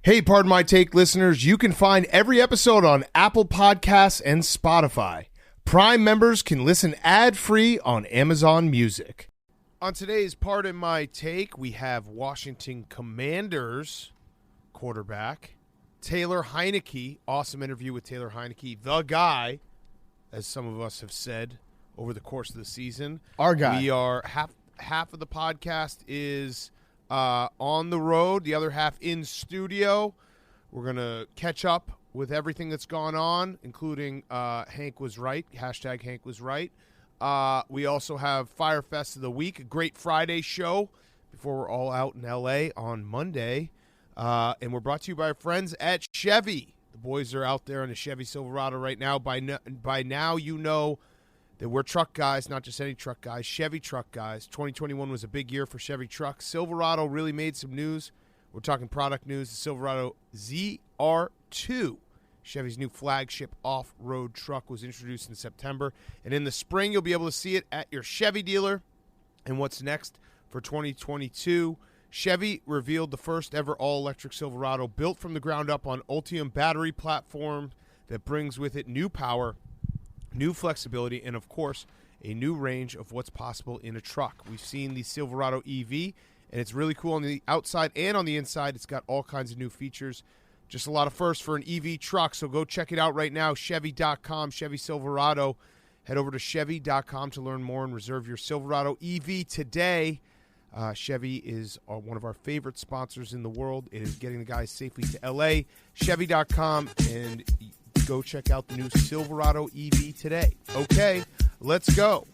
Hey, Pardon My Take listeners, you can find every episode on Apple Podcasts and Spotify. Prime members can listen ad-free on Amazon Music. On today's Pardon My Take, we have Washington Commanders quarterback Taylor Heinicke. Awesome interview with Taylor Heinicke, the guy, as some of us have said over the course of the season. Our guy. We are half of the podcast is on the road, the other half in studio. We're going to catch up with everything that's gone on, including Hank was right, hashtag Hank was right. We also have Fyre Fest of the week, a great Friday show before we're all out in L.A. on Monday. And we're brought to you by our friends at Chevy. The boys are out there in a Chevy Silverado right now. By now, you know that we're truck guys, not just any truck guys, Chevy truck guys. 2021 was a big year for Chevy trucks. Silverado really made some news. We're talking product news. The Silverado ZR2, Chevy's new flagship off-road truck, was introduced in September. And in the spring, you'll be able to see it at your Chevy dealer. And what's next for 2022? Chevy revealed the first ever all-electric Silverado built from the ground up on Ultium battery platform that brings with it new power, new flexibility, and, of course, a new range of what's possible in a truck. We've seen the Silverado EV, and it's really cool on the outside and on the inside. It's got all kinds of new features. Just a lot of firsts for an EV truck, so go check it out right now, Chevy.com, Chevy Silverado. Head over to Chevy.com to learn more and reserve your Silverado EV today. Chevy is one of our favorite sponsors in the world. It is getting the guys safely to L.A. Chevy.com, and go check out the new Silverado EV today. Okay, let's go.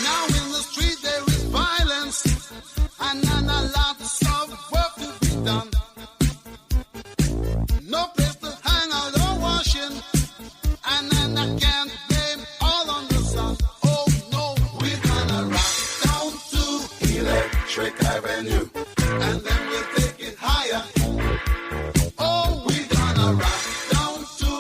Now in the street there is violence, and a lot of work to be done. No place to hang out or washing, and then I can't blame all on the sun. Oh no, we're gonna rock down to Electric Avenue, and then we'll take it higher. Oh, we're gonna rock down to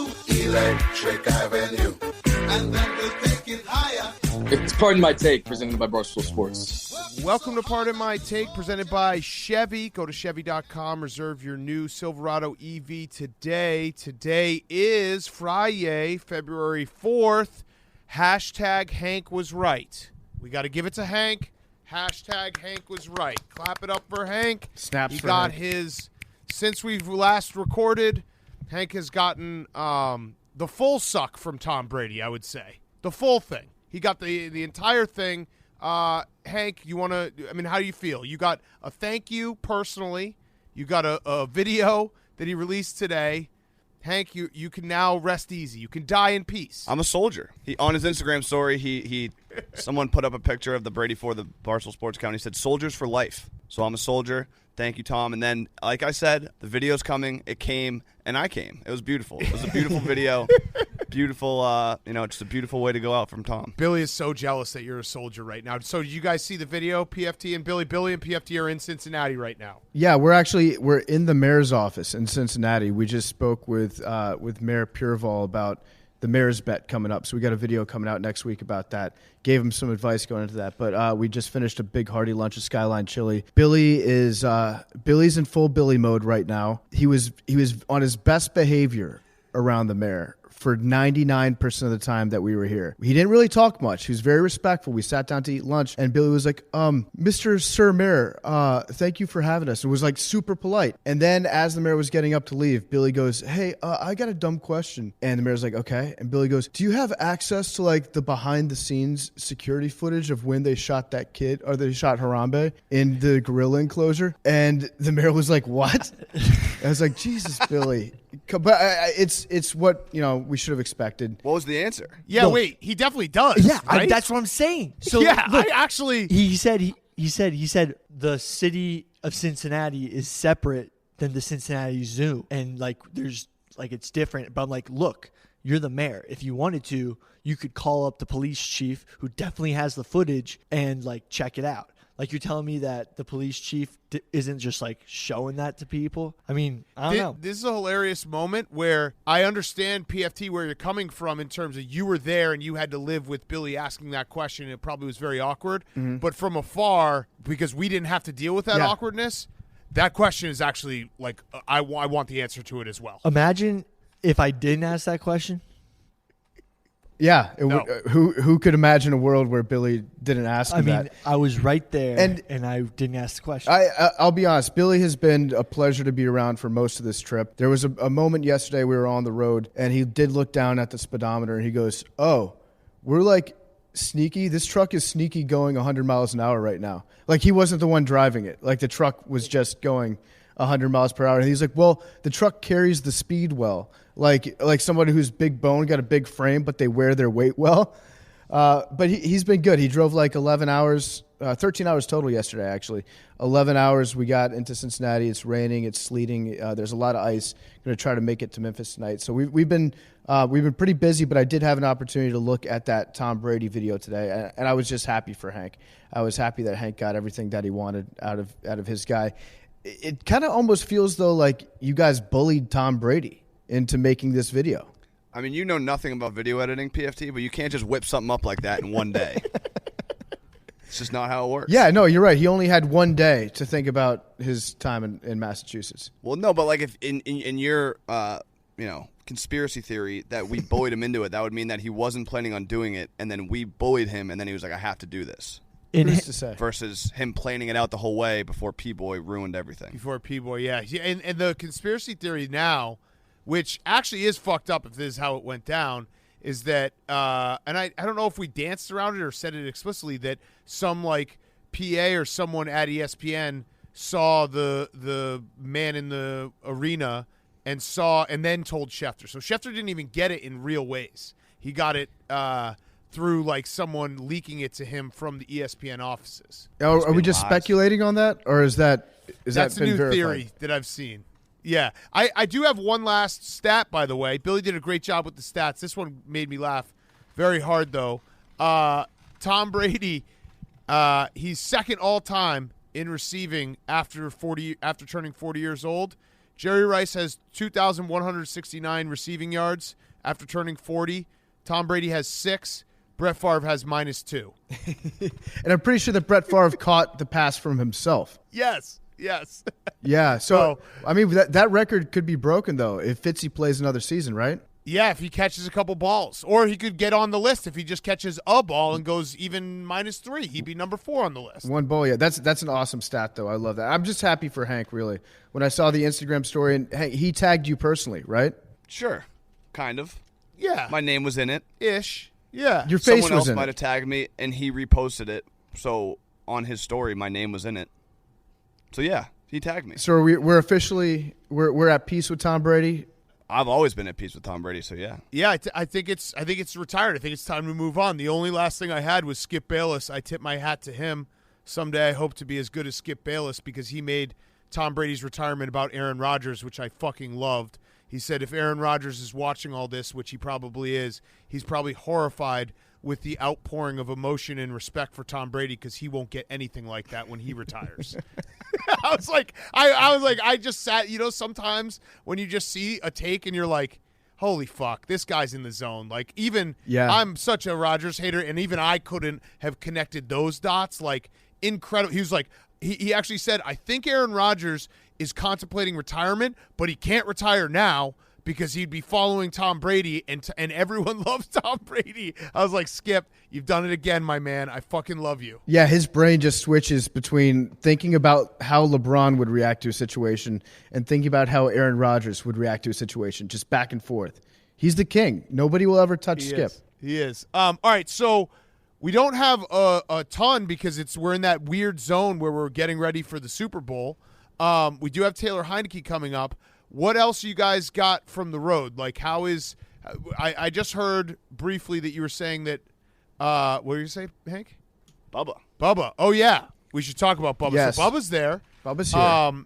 Electric Avenue, and then we'll take it higher. It's Pardon My Take, presented by Barstool Sports. Welcome to Pardon My Take, presented by Chevy. Go to Chevy.com, reserve your new Silverado EV today. Today is Friday, February 4th. Hashtag Hank was right. We got to give it to Hank. Hashtag Hank was right. Clap it up for Hank. Snaps he for got Hank. his, since we've last recorded, Hank has gotten the full suck from Tom Brady, I would say. The full thing. He got the entire thing. Hank, you want to, I mean, how do you feel? You got a thank you personally. You got a video that he released today. Hank, you can now rest easy. You can die in peace. I'm a soldier. He on his Instagram story, he someone put up a picture of the Brady for the Barstool Sports account. He said, "Soldiers for life." So I'm a soldier. Thank you, Tom. And then, like I said, the video's coming. It came, and I came. It was beautiful. It was a beautiful video. Beautiful, just a beautiful way to go out from Tom. Billy is so jealous that you're a soldier right now. So did you guys see the video? PFT and Billy. Billy and PFT are in Cincinnati right now. Yeah, we're in the mayor's office in Cincinnati. We just spoke with Mayor Pureval about the mayor's bet coming up. So we got a video coming out next week about that. Gave him some advice going into that. But we just finished a big hearty lunch at Skyline Chili. Billy's in full Billy mode right now. He was on his best behavior around the mayor for 99% of the time that we were here. He didn't really talk much. He was very respectful. We sat down to eat lunch, and Billy was like, Mr. Sir Mayor, thank you for having us. It was like super polite. And then as the mayor was getting up to leave, Billy goes, hey, I got a dumb question. And the mayor's like, okay. And Billy goes, do you have access to like the behind the scenes security footage of when they shot that kid, or they shot Harambe in the gorilla enclosure? And the mayor was like, what? I was like, Jesus, Billy. But it's what, we should have expected. What was the answer? Yeah, wait, he definitely does. Yeah, right? that's what I'm saying. So yeah, look, he said the city of Cincinnati is separate than the Cincinnati Zoo, and there's it's different. But I'm like, look, you're the mayor. If you wanted to, you could call up the police chief, who definitely has the footage, and check it out. Like, you're telling me that the police chief isn't just like showing that to people? I mean, I don't know. This is a hilarious moment where I understand PFT where you're coming from in terms of you were there and you had to live with Billy asking that question. It probably was very awkward. But from afar, because we didn't have to deal with that awkwardness, that question is actually like I want the answer to it as well. Imagine if I didn't ask that question. Yeah, No. Who could imagine a world where Billy didn't ask him that? I was right there, and I didn't ask the question. I'll be honest. Billy has been a pleasure to be around for most of this trip. There was a moment yesterday we were on the road, and he did look down at the speedometer, and he goes, "Oh, we're like sneaky. This truck is sneaky going 100 miles an hour right now." Like, he wasn't the one driving it. Like, the truck was just going 100 miles per hour. And he's like, well, the truck carries the speed well. Like somebody who's big bone, got a big frame, but they wear their weight well. But he's been good. He drove like 11 hours, 13 hours total yesterday, actually. 11 hours we got into Cincinnati. It's raining. It's sleeting. There's a lot of ice. Going to try to make it to Memphis tonight. So we've been pretty busy, but I did have an opportunity to look at that Tom Brady video today, and I was just happy for Hank. I was happy that Hank got everything that he wanted out of his guy. It kind of almost feels, though, like you guys bullied Tom Brady into making this video. I mean, you know nothing about video editing, PFT, but you can't just whip something up like that in one day. It's just not how it works. Yeah, no, you're right. He only had one day to think about his time in Massachusetts. Well, no, but like if in your conspiracy theory that we bullied him into it, that would mean that he wasn't planning on doing it, and then we bullied him, and then he was like, I have to do this. Who's to say? Versus him planning it out the whole way before P-Boy ruined everything. Before P-Boy, yeah. And the conspiracy theory now, which actually is fucked up if this is how it went down, is that, and I don't know if we danced around it or said it explicitly, that some like PA or someone at ESPN saw the man in the arena and then told Schefter. So Schefter didn't even get it in real ways. He got it through like someone leaking it to him from the ESPN offices. Are we just speculating on that, or is that's a been new verified? theory that I've seen? Yeah. I do have one last stat, by the way. Billy did a great job with the stats. This one made me laugh very hard, though. Tom Brady, he's second all-time in receiving after turning 40 years old. Jerry Rice has 2,169 receiving yards after turning 40. Tom Brady has 6. Brett Favre has -2. And I'm pretty sure that Brett Favre caught the pass from himself. Yes. Yeah, so I mean that record could be broken though if Fitzy plays another season, right? Yeah, if he catches a couple balls, or he could get on the list if he just catches a ball and goes even -3. He'd be number 4 on the list. One ball, yeah. That's an awesome stat though. I love that. I'm just happy for Hank really. When I saw the Instagram story, and Hank, he tagged you personally, right? Sure, kind of. Yeah, My name was in it. ish. Yeah, Your face Someone was else in might it. have tagged me, and he reposted it. So on his story, my name was in it. So yeah, he tagged me. So we're officially we're at peace with Tom Brady. I've always been at peace with Tom Brady, so yeah. Yeah, I think it's retired. I think it's time to move on. The only last thing I had was Skip Bayless. I tip my hat to him. Someday I hope to be as good as Skip Bayless because he made Tom Brady's retirement about Aaron Rodgers, which I fucking loved. He said if Aaron Rodgers is watching all this, which he probably is, he's probably horrified with the outpouring of emotion and respect for Tom Brady because he won't get anything like that when he retires. I was like, I just sat, sometimes when you just see a take and you're like, holy fuck, this guy's in the zone. Like, even I'm such a Rodgers hater, and even I couldn't have connected those dots. Like, incredible. He was like, he actually said, I think Aaron Rodgers is contemplating retirement, but he can't retire now because he'd be following Tom Brady, and everyone loves Tom Brady. I was like, Skip, you've done it again, my man. I fucking love you. Yeah, his brain just switches between thinking about how LeBron would react to a situation and thinking about how Aaron Rodgers would react to a situation, just back and forth. He's the king. Nobody will ever touch Skip. He is. All right, so we don't have a ton because we're in that weird zone where we're getting ready for the Super Bowl. We do have Taylor Heinicke coming up. What else you guys got from the road? Like, how is I just heard briefly that you were saying that what were you saying, Hank? Bubba. Oh, yeah. We should talk about Bubba. Yes. So Bubba's there. Bubba's here.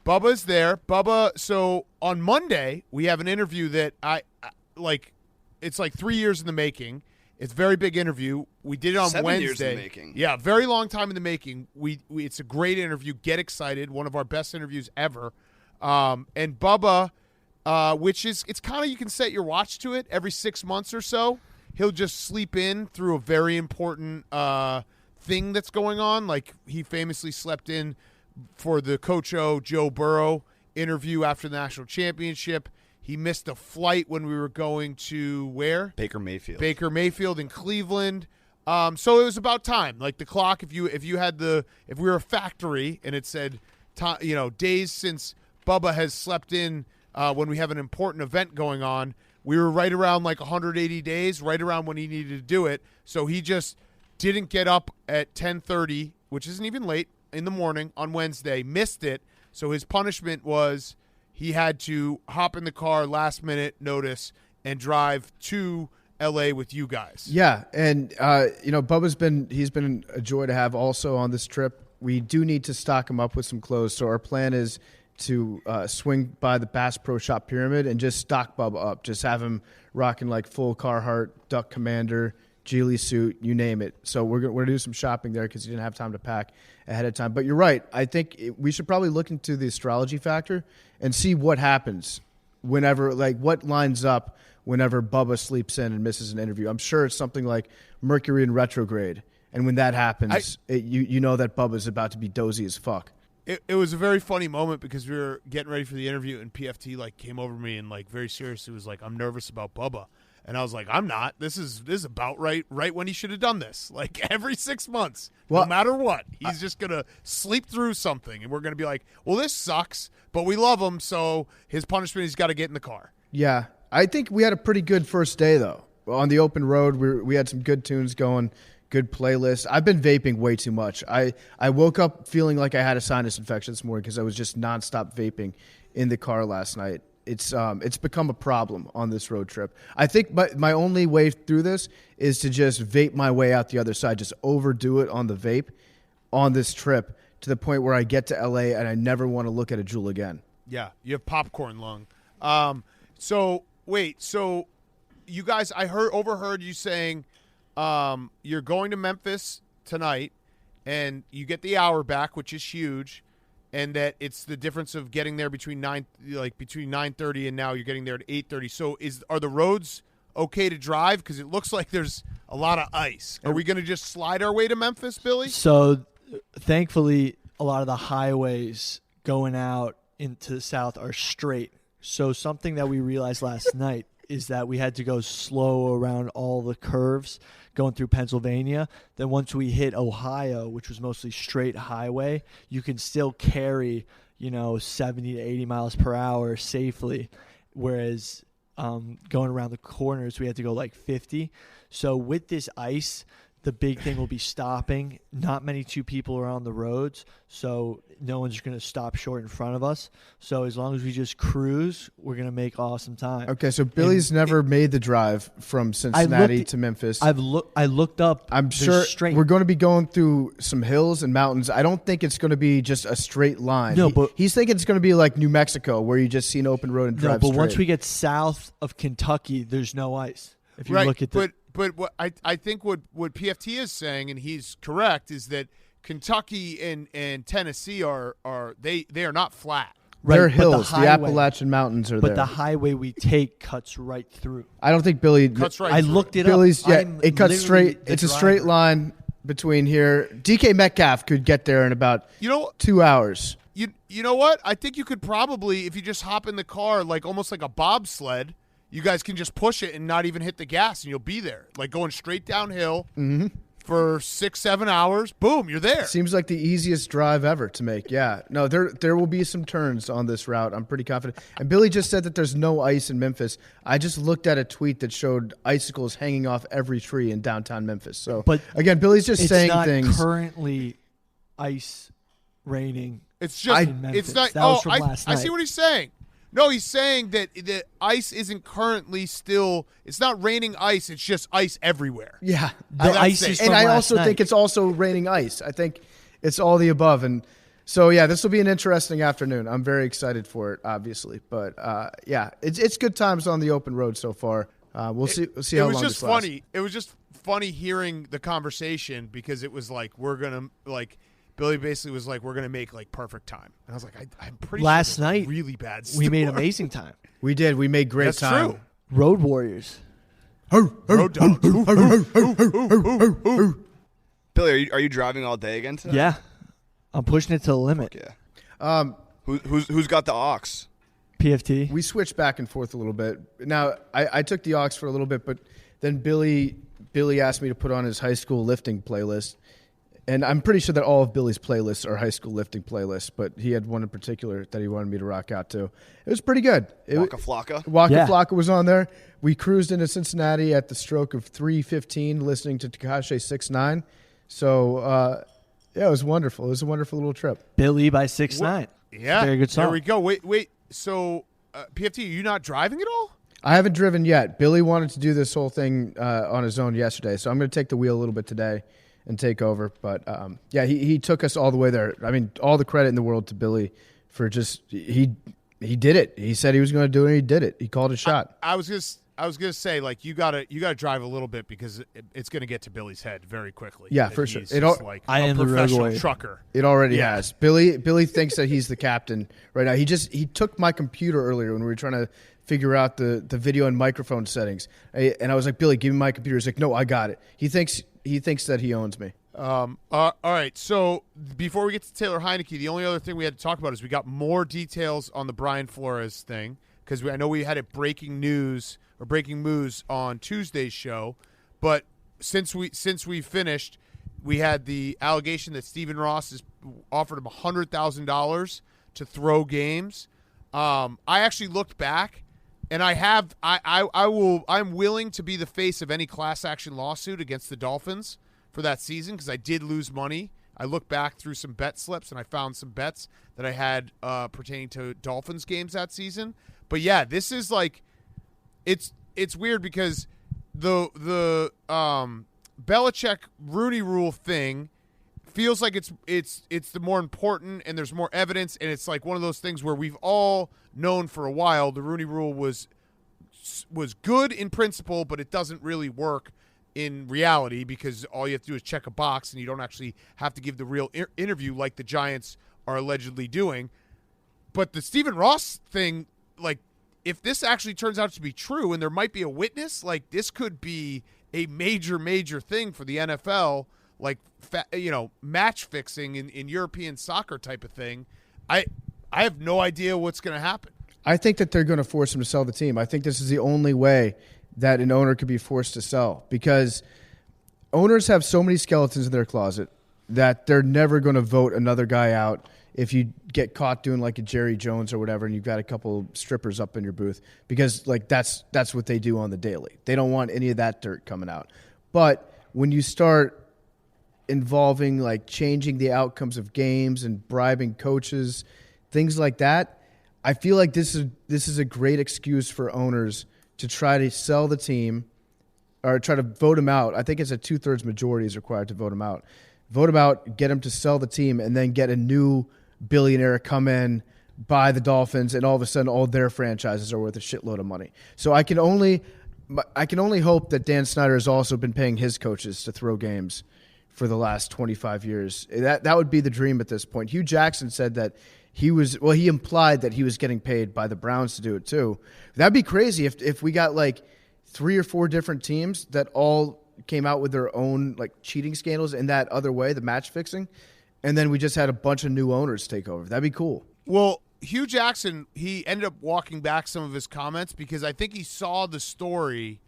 Bubba's there. Bubba, so on Monday, we have an interview that it's like 3 years in the making. It's a very big interview. We did it on 7 years Wednesday. in the making. Yeah, very long time in the making. It's a great interview. Get excited. One of our best interviews ever. And Bubba, it's kind of, you can set your watch to it every 6 months or so. He'll just sleep in through a very important thing that's going on. Like he famously slept in for the Coach O, Joe Burrow interview after the national championship. He missed a flight when we were going to where? Baker Mayfield. Baker Mayfield in Cleveland. So it was about time. Like the clock, if we were a factory and it said, days since Bubba has slept in when we have an important event going on, we were right around like 180 days, right around when he needed to do it. So he just didn't get up at 10:30, which isn't even late, in the morning on Wednesday, missed it. So his punishment was he had to hop in the car last minute notice and drive to LA with you guys. Yeah, and Bubba's been a joy to have also on this trip. We do need to stock him up with some clothes. So our plan is to swing by the Bass Pro Shop Pyramid and just stock Bubba up. Just have him rocking like full Carhartt, Duck Commander, Geely suit, you name it. So we're gonna do some shopping there because he didn't have time to pack ahead of time. But you're right. I think we should probably look into the astrology factor and see what happens whenever, like what lines up whenever Bubba sleeps in and misses an interview. I'm sure it's something like Mercury in retrograde. And when that happens, you know that Bubba's about to be dozy as fuck. It was a very funny moment because we were getting ready for the interview and PFT like came over to me and like very seriously was like, I'm nervous about Bubba. And I was like, I'm not. This is about right when he should have done this. Like every 6 months, no matter what, he's just going to sleep through something. And we're going to be like, well, this sucks, but we love him. So his punishment, he's got to get in the car. Yeah. I think we had a pretty good first day, though. On the open road, we had some good tunes going, good playlist. I've been vaping way too much. I woke up feeling like I had a sinus infection this morning because I was just nonstop vaping in the car last night. It's become a problem on this road trip. I think my only way through this is to just vape my way out the other side, just overdo it on the vape on this trip to the point where I get to LA and I never want to look at a Juul again. Yeah, you have popcorn lung. So you guys, I overheard you saying you're going to Memphis tonight and you get the hour back, which is huge. And that it's the difference of getting there between 9:30 and now you're getting there at 8:30. So are the roads okay to drive? Because it looks like there's a lot of ice. Are we going to just slide our way to Memphis, Billy? So thankfully, a lot of the highways going out into the south are straight. So something that we realized last night is that we had to go slow around all the curves going through Pennsylvania. Then once we hit Ohio, which was mostly straight highway, you can still carry, 70 to 80 miles per hour safely. Whereas going around the corners, we had to go like 50. So with this ice, the big thing will be stopping. Not many two people are on the roads, so no one's going to stop short in front of us. So as long as we just cruise, we're going to make awesome time. Okay, so Billy's never made the drive from Cincinnati to Memphis. I looked up. I'm sure we're going to be going through some hills and mountains. I don't think it's going to be just a straight line. No, but he's thinking it's going to be like New Mexico, where you just see an open road and drive straight. But once we get south of Kentucky, there's no ice. If you look at But what I think what PFT is saying, and he's correct, is that Kentucky and Tennessee are not flat. Right, they're hills. The Appalachian Mountains are there. But the highway we take cuts right through. I don't think Billy cuts right. I through. looked it Billy's, up. Yeah, it cuts straight. It's a straight line between here. DK Metcalf could get there in about 2 hours. You know what? I think you could probably, if you just hop in the car, like almost like a bobsled. You guys can just push it and not even hit the gas, and you'll be there. Like going straight downhill for 6-7 hours. Boom, you're there. Seems like the easiest drive ever to make. Yeah. No, there will be some turns on this route. I'm pretty confident. And Billy just said that there's no ice in Memphis. I just looked at a tweet that showed icicles hanging off every tree in downtown Memphis. So, but again, Billy's just saying things. It's not currently ice raining. It's just in Memphis. It's not. That was from last night. I see what he's saying. No, he's saying that the ice isn't currently still. It's not raining ice. It's just ice everywhere. Yeah, the ice is from and I last also night. think it's also raining ice. I think it's all the above, and so yeah, this will be an interesting afternoon. I'm very excited for it, obviously, but yeah, it's good times on the open road so far. We'll see how long this lasts. It was just funny hearing the conversation because it was like Billy basically was like, we're gonna make like perfect time, and I was like, I'm pretty Last sure night, really bad. we made storm. amazing time. We did. We made great That's time. true. Road Warriors. Road dogs. Billy, are you driving all day again today? Yeah, I'm pushing it to the limit. Yeah. Who's got the ox? PFT. We switched back and forth a little bit. Now, I took the aux for a little bit, but then Billy asked me to put on his high school lifting playlist. And I'm pretty sure that all of Billy's playlists are high school lifting playlists, but he had one in particular that he wanted me to rock out to. It was pretty good. Waka Flocka? Waka Yeah. Flocka was on there. We cruised into Cincinnati at the stroke of 3:15 listening to Tekashi 6ix9ine. So, yeah, it was wonderful. It was a wonderful little trip. Billy by 6ix9ine. Yeah, Very good song. There we go. Wait. So, PFT, are you not driving at all? I haven't driven yet. Billy wanted to do this whole thing on his own yesterday, so I'm going to take the wheel a little bit today and take over. But, yeah, he took us all the way there. I mean, all the credit in the world to Billy for just he did it. He said he was going to do it, and he did it. He called a shot. I was gonna say, like, you gotta drive a little bit because it's gonna get to Billy's head very quickly. Yeah, And for sure. he's It just all- like I a am the road professional warrior. trucker. It already Yeah. has. Billy thinks that he's the captain right now. He took my computer earlier when we were trying to figure out the video and microphone settings. And I was like, Billy, give me my computer. He's like, no, I got it. He thinks that he owns me. All right. So before we get to Taylor Heinicke, the only other thing we had to talk about is we got more details on the Brian Flores thing because I know we had it breaking news on Tuesday's show, but since we finished, we had the allegation that Stephen Ross has offered him $100,000 to throw games. I actually looked back, and I'm willing to be the face of any class action lawsuit against the Dolphins for that season because I did lose money. I looked back through some bet slips and I found some bets that I had pertaining to Dolphins games that season. But yeah, this is like it's weird because the Belichick Rooney Rule thing feels like it's the more important and there's more evidence, and it's like one of those things where we've all known for a while the Rooney Rule was good in principle, but it doesn't really work in reality because all you have to do is check a box and you don't actually have to give the real interview like the Giants are allegedly doing. But the Stephen Ross thing, like, if this actually turns out to be true and there might be a witness, like, this could be a major thing for the NFL, like, match fixing in European soccer type of thing. I have no idea what's going to happen. I think that they're going to force him to sell the team. I think this is the only way that an owner could be forced to sell because owners have so many skeletons in their closet that they're never going to vote another guy out if you get caught doing like a Jerry Jones or whatever and you've got a couple strippers up in your booth because like that's what they do on the daily. They don't want any of that dirt coming out. But when you start involving like changing the outcomes of games and bribing coaches, things like that, I feel like this is a great excuse for owners to try to sell the team or try to vote him out. I think it's a 2/3 majority is required to vote him out. Vote him out, get him to sell the team, and then get a new billionaire come in, buy the Dolphins, and all of a sudden all their franchises are worth a shitload of money. So I can only hope that Dan Snyder has also been paying his coaches to throw games for the last 25 years. That would be the dream at this point. Hugh Jackson said that he implied that he was getting paid by the Browns to do it too. That'd be crazy if we got like 3 or 4 different teams that all came out with their own like cheating scandals in that other way, the match fixing, and then we just had a bunch of new owners take over. That'd be cool. Well, Hugh Jackson, he ended up walking back some of his comments because I think he saw the story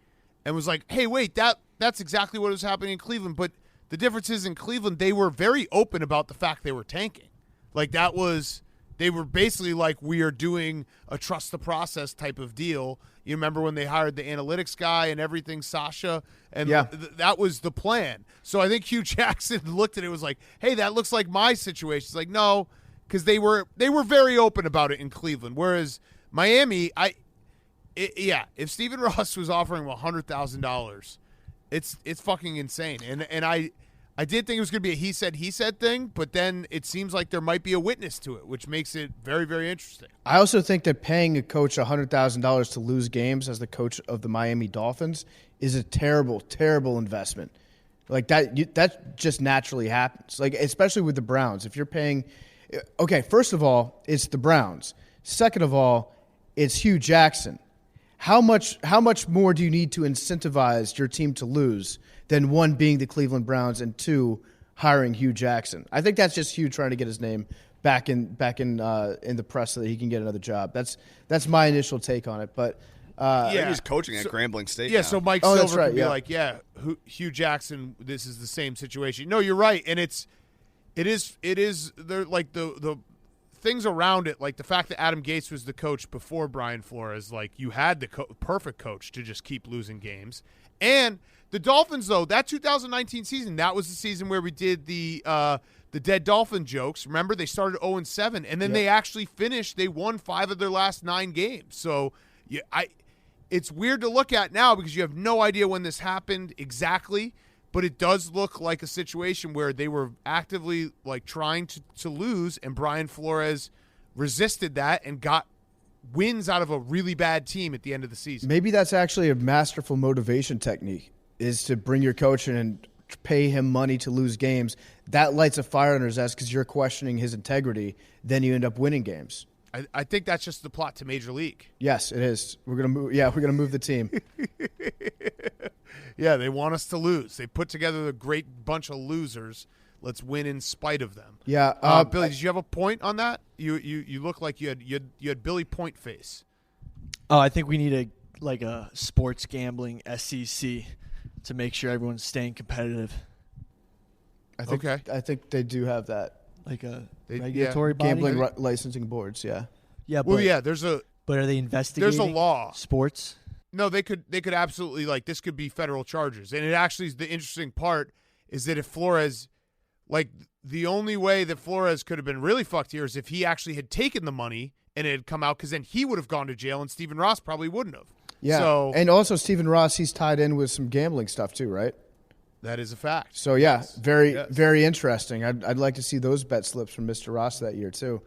and was like, hey, wait, that's exactly what was happening in Cleveland. But the difference is in Cleveland, they were very open about the fact they were tanking. Like they were basically like, we are doing a trust the process type of deal. You remember when they hired the analytics guy and everything, Sasha? And yeah. That was the plan. So I think Hugh Jackson looked at it and was like, hey, that looks like my situation. It's like, no, because they were very open about it in Cleveland. Whereas Miami, if Stephen Ross was offering him $100,000, it's fucking insane. And I did think it was going to be a he said thing, but then it seems like there might be a witness to it, which makes it very, very interesting. I also think that paying a coach $100,000 to lose games as the coach of the Miami Dolphins is a terrible, terrible investment. Like that just naturally happens. Like especially with the Browns, if you're paying, okay, first of all, it's the Browns. Second of all, it's Hugh Jackson. How much more do you need to incentivize your team to lose than one being the Cleveland Browns and two hiring Hugh Jackson? I think that's just Hugh trying to get his name back in the press so that he can get another job. That's my initial take on it. But he's coaching at Grambling State. Yeah, now. so Mike Silver can be like, Hugh Jackson. This is the same situation. No, you're right, and it is. They're like the things around it, like the fact that Adam Gase was the coach before Brian Flores. Like you had the perfect coach to just keep losing games, and the Dolphins though that 2019 season, that was the season where we did the dead Dolphin jokes. Remember, they started 0-7, and then they actually finished. They won 5 of their last 9 games. So it's weird to look at now because you have no idea when this happened exactly, but it does look like a situation where they were actively like trying to lose, and Brian Flores resisted that and got wins out of a really bad team at the end of the season. Maybe that's actually a masterful motivation technique, is to bring your coach in and pay him money to lose games. That lights a fire under his ass because you're questioning his integrity. Then you end up winning games. I think that's just the plot to Major League. Yes, it is. We're gonna move. Yeah, we're gonna move the team. Yeah, they want us to lose. They put together a great bunch of losers. Let's win in spite of them. Yeah, Billy, did you have a point on that? You look like you had Billy Point face. Oh, I think we need a sports gambling SEC to make sure everyone's staying competitive. I think they do have that. Like a regulatory body? Gambling licensing boards, yeah. Yeah, well, yeah, there's a... But are they investigating there's a law. Sports? No, they could absolutely, like, this could be federal charges. And it actually is the interesting part is that if Flores, like, the only way that Flores could have been really fucked here is if he actually had taken the money and it had come out, because then he would have gone to jail and Stephen Ross probably wouldn't have. Yeah, so, and also Stephen Ross, he's tied in with some gambling stuff too, right? That is a fact. So, yeah, very interesting. I'd like to see those bet slips from Mr. Ross that year, too.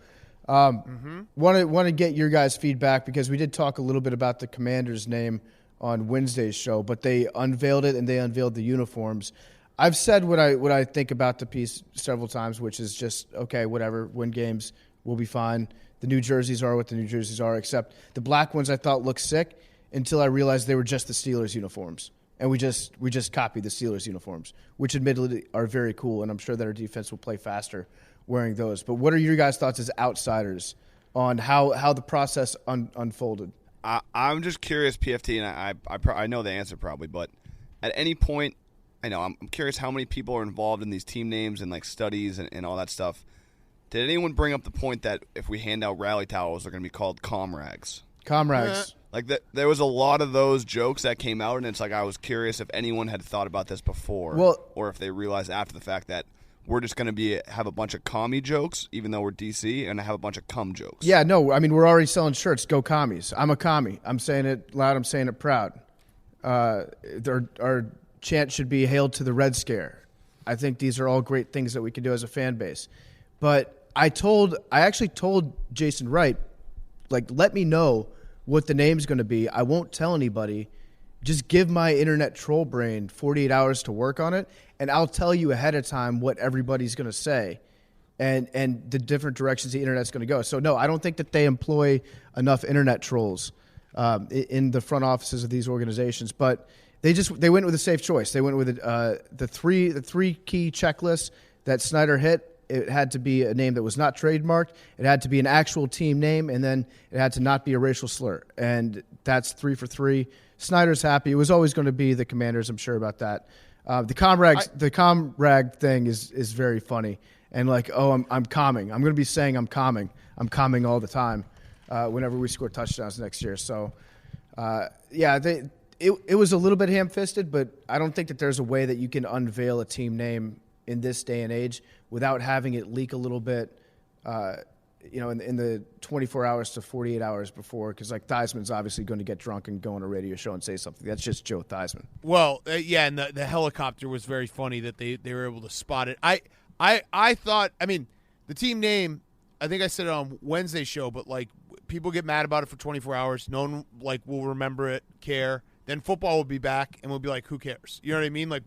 Want to get your guys' feedback because we did talk a little bit about the Commanders' name on Wednesday's show, but they unveiled it and they unveiled the uniforms. I've said what I think about the piece several times, which is just, okay, whatever, win games, we'll be fine. The New Jerseys are what the New Jerseys are, except the black ones I thought looked sick until I realized they were just the Steelers uniforms. And we just copied the Steelers uniforms, which admittedly are very cool, and I'm sure that our defense will play faster wearing those. But what are your guys' thoughts as outsiders on how the process unfolded? I'm just curious, PFT, and I know the answer probably, but at any point, I'm curious how many people are involved in these team names and like studies and all that stuff. Did anyone bring up the point that if we hand out rally towels, they're going to be called comrags? Comrags. Like there was a lot of those jokes that came out, and it's like I was curious if anyone had thought about this before, or if they realized after the fact that we're just going to have a bunch of commie jokes, even though we're DC, and have a bunch of cum jokes. Yeah, no, I mean we're already selling shirts. Go commies! I'm a commie. I'm saying it loud. I'm saying it proud. Our chant should be "Hail to the Red Scare." I think these are all great things that we can do as a fan base. But I actually told Jason Wright, like, let me know what the name's going to be. I won't tell anybody. Just give my internet troll brain 48 hours to work on it, and I'll tell you ahead of time what everybody's going to say and the different directions the internet's going to go. So, no, I don't think that they employ enough internet trolls in the front offices of these organizations. But they went with a safe choice. They went with the three key checklists that Snyder hit. It had to be a name that was not trademarked. It had to be an actual team name, and then it had to not be a racial slur. And that's 3 for 3. Snyder's happy. It was always going to be the Commanders. I'm sure about that. The comrag thing is very funny. And like, oh, I'm calming. I'm going to be saying I'm calming. I'm calming all the time whenever we score touchdowns next year. So, it was a little bit ham-fisted, but I don't think that there's a way that you can unveil a team name in this day and age without having it leak a little bit, in the 24 hours to 48 hours before, because like Theismann's obviously going to get drunk and go on a radio show and say something. That's just Joe Theismann. Well, and the helicopter was very funny that they were able to spot it. I thought, I mean, the team name, I think I said it on Wednesday's show, but like people get mad about it for 24 hours. No one like will remember it, care. then football will be back, and we'll be like, who cares? You know what I mean? Like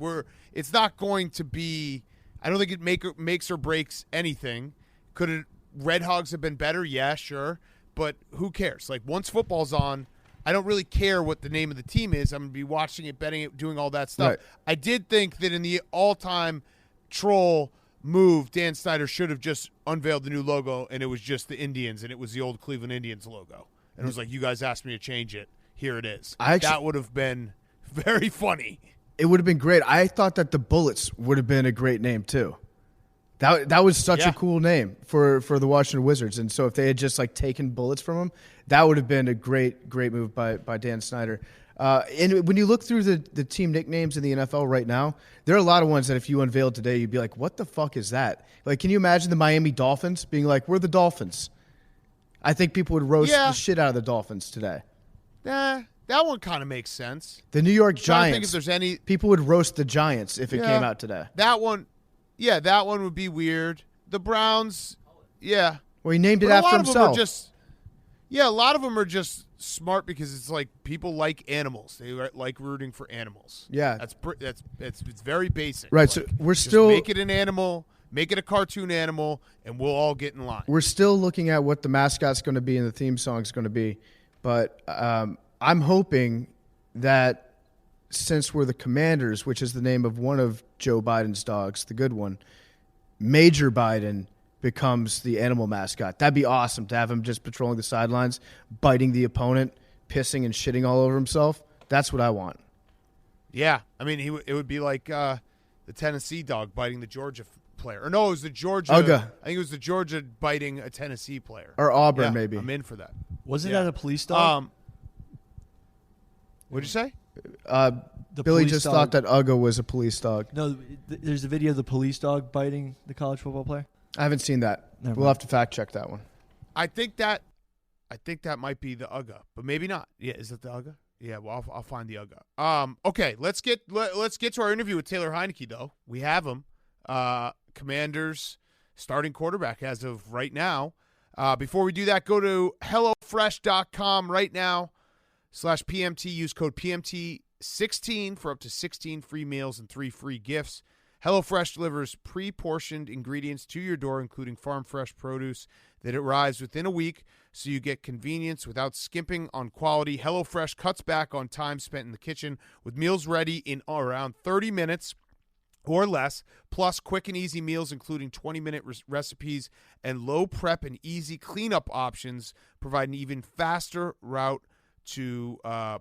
it's not going to be. I don't think it makes or breaks anything. Could it? Red Hogs have been better, yeah, sure, but who cares? Like once football's on, I don't really care what the name of the team is. I'm gonna be watching it, betting it, doing all that stuff. Right. I did think that in the all-time troll move, Dan Snyder should have just unveiled the new logo, and it was just the Indians, and it was the old Cleveland Indians logo. And it was like, you guys asked me to change it. Here it is. That would have been very funny. It would have been great. I thought that the Bullets would have been a great name too. That was such a cool name for the Washington Wizards. And so if they had just like taken bullets from them, that would have been a great move by Dan Snyder. And when you look through the team nicknames in the NFL right now, there are a lot of ones that if you unveiled today, you'd be like, what the fuck is that? Like, can you imagine the Miami Dolphins being like, we're the Dolphins? I think people would roast the shit out of the Dolphins today. Nah, that one kind of makes sense. The New York Giants. I think if there's any people would roast the Giants if it came out today. That one would be weird. The Browns, yeah. Well, he named it after himself. A lot of them are just smart because it's like people like animals. They like rooting for animals. Yeah, it's very basic. Right. Like, so we're just still make it an animal, make it a cartoon animal, and we'll all get in line. We're still looking at what the mascot's going to be and the theme song's going to be, but I'm hoping that since we're the Commanders, which is the name of one of Joe Biden's dogs, the good one, Major Biden becomes the animal mascot. That'd be awesome to have him just patrolling the sidelines, biting the opponent, pissing and shitting all over himself. That's what I want. Yeah. I mean, it would be like the Tennessee dog biting the Georgia player. Or no, it was the Georgia. Ugga. I think it was the Georgia biting a Tennessee player. Or Auburn, maybe. I'm in for that. Wasn't that a police dog? What'd you say? Billy just thought that Ugga was a police dog. No, there's a video of the police dog biting the college football player. I haven't seen that. We'll have to fact check that one. I think that might be the Ugga, but maybe not. Yeah, is it the Ugga? Yeah, well, I'll find the Ugga. Okay, let's get to our interview with Taylor Heinicke, though. We have him, Commanders starting quarterback as of right now. Before we do that, go to HelloFresh.com right now /PMT. Use code PMT16 for up to 16 free meals and 3 free gifts. HelloFresh delivers pre-portioned ingredients to your door, including farm-fresh produce that arrives within a week, so you get convenience without skimping on quality. HelloFresh cuts back on time spent in the kitchen with meals ready in around 30 minutes or less, plus quick and easy meals including 20-minute recipes and low prep and easy cleanup options provide an even faster route to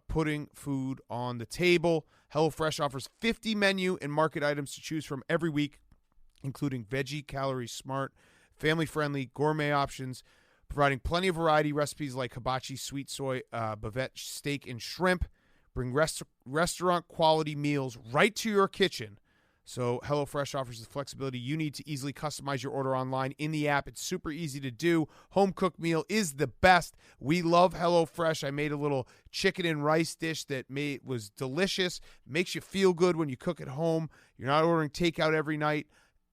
putting food on the table. HelloFresh offers 50 menu and market items to choose from every week, including veggie, calorie smart, family-friendly, gourmet options, providing plenty of variety. Recipes like hibachi, sweet soy, bavette, steak, and shrimp bring restaurant-quality meals right to your kitchen. So HelloFresh offers the flexibility you need to easily customize your order online in the app. It's super easy to do. Home-cooked meal is the best. We love HelloFresh. I made a little chicken and rice dish that was delicious. Makes you feel good when you cook at home. You're not ordering takeout every night.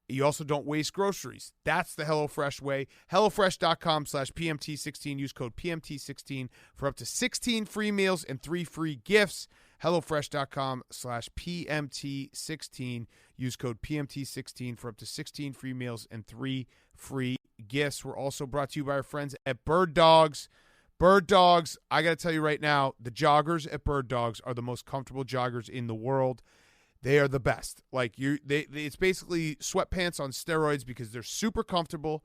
You also don't waste groceries. That's the HelloFresh way. HelloFresh.com /PMT16. Use code PMT16 for up to 16 free meals and 3 free gifts. HelloFresh.com /PMT16. Use code PMT16 for up to 16 free meals and 3 free gifts. We're also brought to you by our friends at Bird Dogs. Bird Dogs, I got to tell you right now, the joggers at Bird Dogs are the most comfortable joggers in the world. They are the best. Like it's basically sweatpants on steroids because they're super comfortable.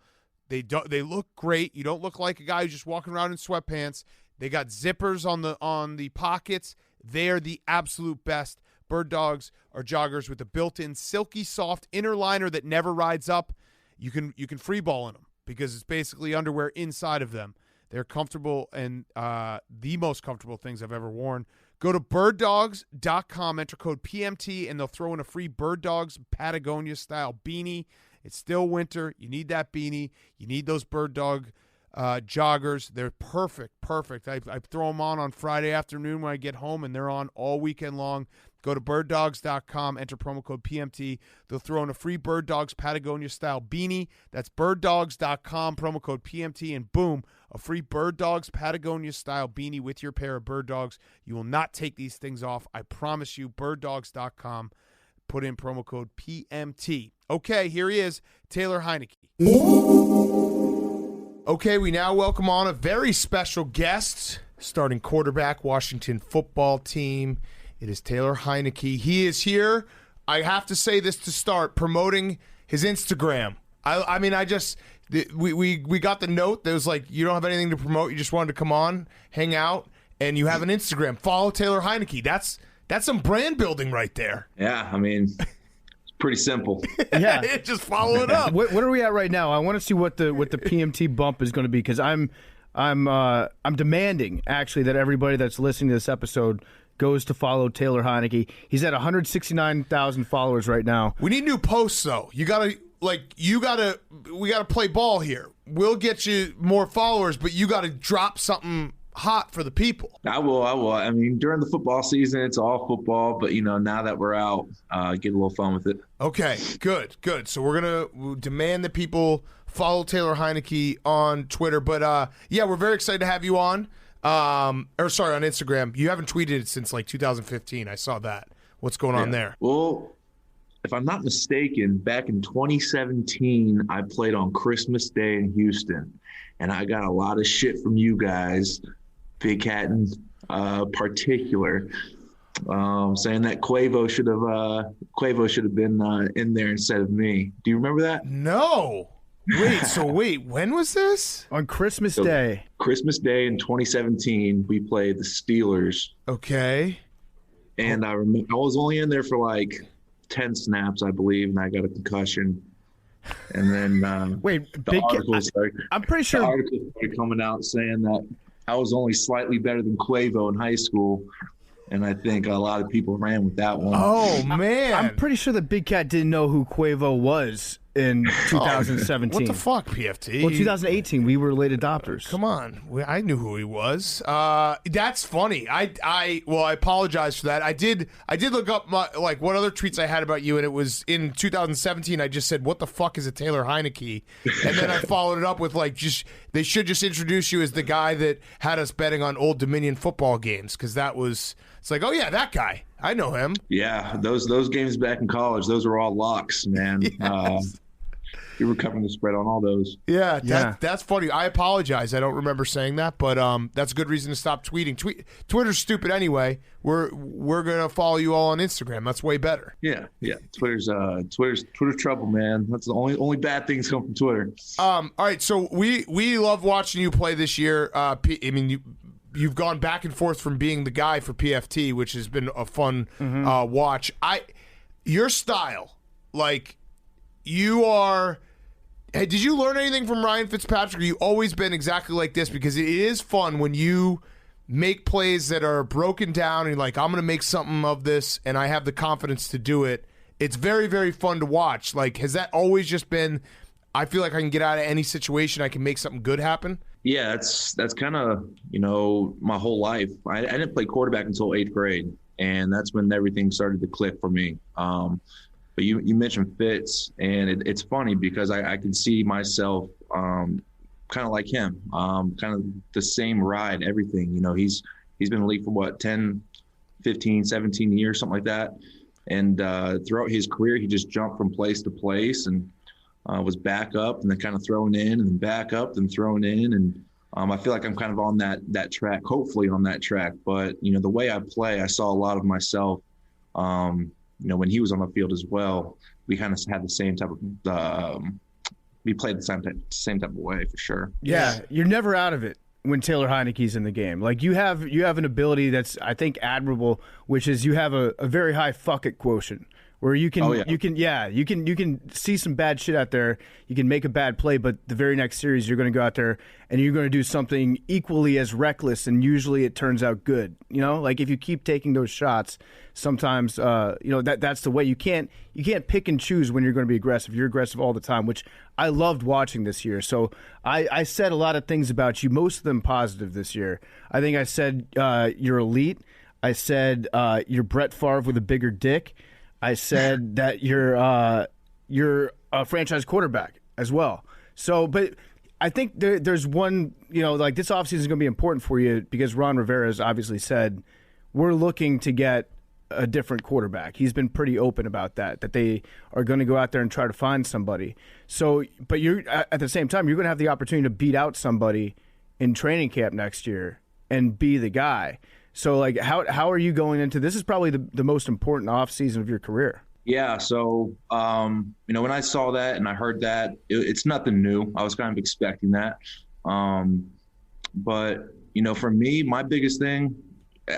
They look great. You don't look like a guy who's just walking around in sweatpants. They got zippers on the pockets. They're the absolute best. Bird Dogs are joggers with a built-in silky soft inner liner that never rides up. You can free ball in them because it's basically underwear inside of them. They're comfortable and the most comfortable things I've ever worn. Go to birddogs.com, enter code PMT, and they'll throw in a free Bird Dogs Patagonia-style beanie. It's still winter. You need that beanie. You need those Bird Dog joggers. They're perfect. I throw them on Friday afternoon when I get home, and they're on all weekend long. Go to birddogs.com, enter promo code PMT. They'll throw in a free Bird Dogs Patagonia-style beanie. That's birddogs.com, promo code PMT, and boom, a free Bird Dogs Patagonia-style beanie with your pair of Bird Dogs. You will not take these things off. I promise you, birddogs.com. Put in promo code PMT. Okay, here he is, Taylor Heinicke. Okay, we now welcome on a very special guest, starting quarterback, Washington football team. It is Taylor Heinicke. He is here, I have to say this to start, promoting his Instagram. We got the note that was like, you don't have anything to promote, you just wanted to come on, hang out, and you have an Instagram. Follow Taylor Heinicke. That's some brand building right there. Yeah, I mean, it's pretty simple. Yeah, just follow it up. What are we at right now? I want to see what the PMT bump is going to be, because I'm demanding actually that everybody that's listening to this episode goes to follow Taylor Heinicke. He's at 169,000 followers right now. We need new posts though. We gotta play ball here. We'll get you more followers, but you gotta drop something hot for the people. I will. I mean, during the football season, it's all football, but now that we're out, get a little fun with it. Okay, good. So we'll demand that people follow Taylor Heinicke on Twitter. But we're very excited to have you on. On Instagram. You haven't tweeted it since like 2015. I saw that. What's going on there? Well, if I'm not mistaken, back in 2017, I played on Christmas Day in Houston, and I got a lot of shit from you guys, Big Cat in particular, saying that Quavo should have been in there instead of me. Do you remember that? No. Wait, when was this? On Christmas Day. Christmas Day in 2017, we played the Steelers. Okay. And I remember I was only in there for like 10 snaps, I believe, and I got a concussion. And then I'm pretty sure the article started coming out saying that I was only slightly better than Quavo in high school. And I think a lot of people ran with that one. Oh, man. I'm pretty sure the Big Cat didn't know who Quavo was in 2017. What the fuck, PFT? Well, 2018, we were late adopters. Come on. I knew who he was. That's funny. I apologize for that. I did look up what other tweets I had about you, and it was in 2017. I just said, what the fuck is a Taylor Heinicke? And then I followed it up with they should just introduce you as the guy that had us betting on Old Dominion football games, because it's like, oh yeah, that guy. I know him. Yeah, those games back in college, those were all locks, man. Yes. You were covering the spread on all those. Yeah, that's funny. I apologize. I don't remember saying that, but that's a good reason to stop tweeting. Twitter's stupid anyway. We're gonna follow you all on Instagram. That's way better. Yeah. Twitter's trouble, man. That's the only bad things come from Twitter. All right, so we love watching you play this year. You've gone back and forth from being the guy for PFT, which has been a fun watch. Your style, you are. Hey, did you learn anything from Ryan Fitzpatrick? Or you always been exactly like this? Because it is fun when you make plays that are broken down and you're like, I'm going to make something of this, and I have the confidence to do it. It's very, very fun to watch. Has that always just been, I feel like I can get out of any situation, I can make something good happen? Yeah, that's kind of, my whole life. I didn't play quarterback until 8th grade, and that's when everything started to click for me. But you mentioned Fitz, and it's funny because I can see myself kind of like him, kind of the same ride, everything. He's been in the league for 10, 15, 17 years, something like that. And throughout his career, he just jumped from place to place and was back up and then kind of thrown in and then back up and thrown in. And I feel like I'm kind of on that track, hopefully on that track. But, the way I play, I saw a lot of myself, when he was on the field as well. We kind of had the same type of we played the same type of way for sure. Yeah, you're never out of it when Taylor Heinicke's in the game. You have an ability that's, I think, admirable, which is you have a very high fuck it quotient. Where you can you can see some bad shit out there, you can make a bad play, but the very next series you're going to go out there and you're going to do something equally as reckless, and usually it turns out good. If you keep taking those shots, sometimes that's the way. You can't pick and choose when you're going to be aggressive. You're aggressive all the time, which I loved watching this year. So I said a lot of things about you, most of them positive this year. I think I said you're elite. I said you're Brett Favre with a bigger dick. I said that you're a franchise quarterback as well. So, but I think there's one, like this offseason is going to be important for you because Ron Rivera has obviously said we're looking to get a different quarterback. He's been pretty open about that they are going to go out there and try to find somebody. So, but you're at the same time, you're going to have the opportunity to beat out somebody in training camp next year and be the guy. So, like, how are you going into this? Is probably the most important offseason of your career. Yeah. So, when I saw that and I heard that, it's nothing new. I was kind of expecting that. But, for me, my biggest thing,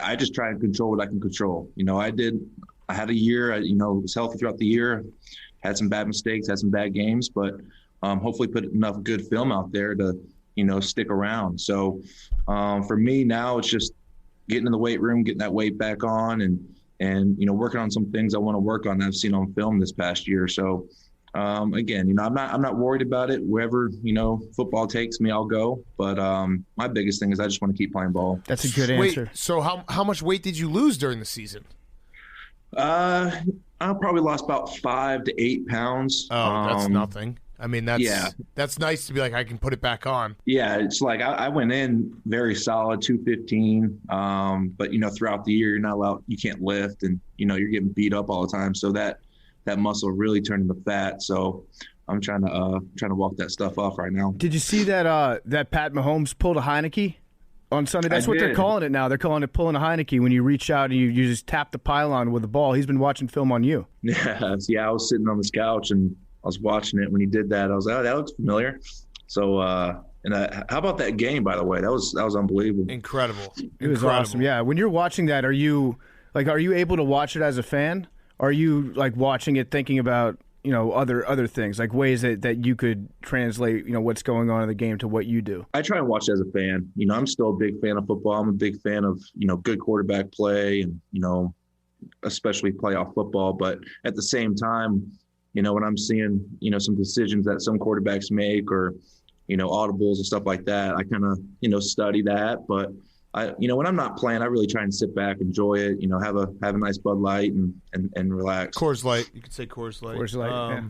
I just try and control what I can control. I had a year, was healthy throughout the year, had some bad mistakes, had some bad games, but hopefully put enough good film out there to, stick around. So for me now, it's just getting in the weight room, getting that weight back on and working on some things I want to work on that I've seen on film this past year. So again, I'm not worried about it. Wherever, football takes me, I'll go. But my biggest thing is I just want to keep playing ball. That's a good answer. Wait, so how much weight did you lose during the season? I probably lost about 5 to 8 pounds. Oh, that's nothing. I mean, that's nice to be like, I can put it back on. Yeah, it's like I went in very solid, 215. But throughout the year, you're not allowed, you can't lift, and you're getting beat up all the time. So that muscle really turned into fat. So I'm trying to walk that stuff off right now. Did you see that Pat Mahomes pulled a Heinicke on Sunday? That's what they're calling it now. They're calling it pulling a Heinicke when you reach out and you just tap the pylon with the ball. He's been watching film on you. Yeah, I was sitting on this couch and I was watching it when he did that. I was like, oh, that looks familiar. So, how about that game, by the way? That was unbelievable. Incredible. It was awesome. Yeah. When you're watching that, are you able to watch it as a fan? Are you like watching it thinking about, other things, like ways that you could translate, what's going on in the game to what you do? I try and watch it as a fan. I'm still a big fan of football. I'm a big fan of, good quarterback play and, especially playoff football. But at the same time, when I'm seeing, some decisions that some quarterbacks make or, audibles and stuff like that, I kind of, study that. But when I'm not playing, I really try and sit back, enjoy it, have a nice Bud Light and relax. Coors Light. You could say Coors Light. Coors Light,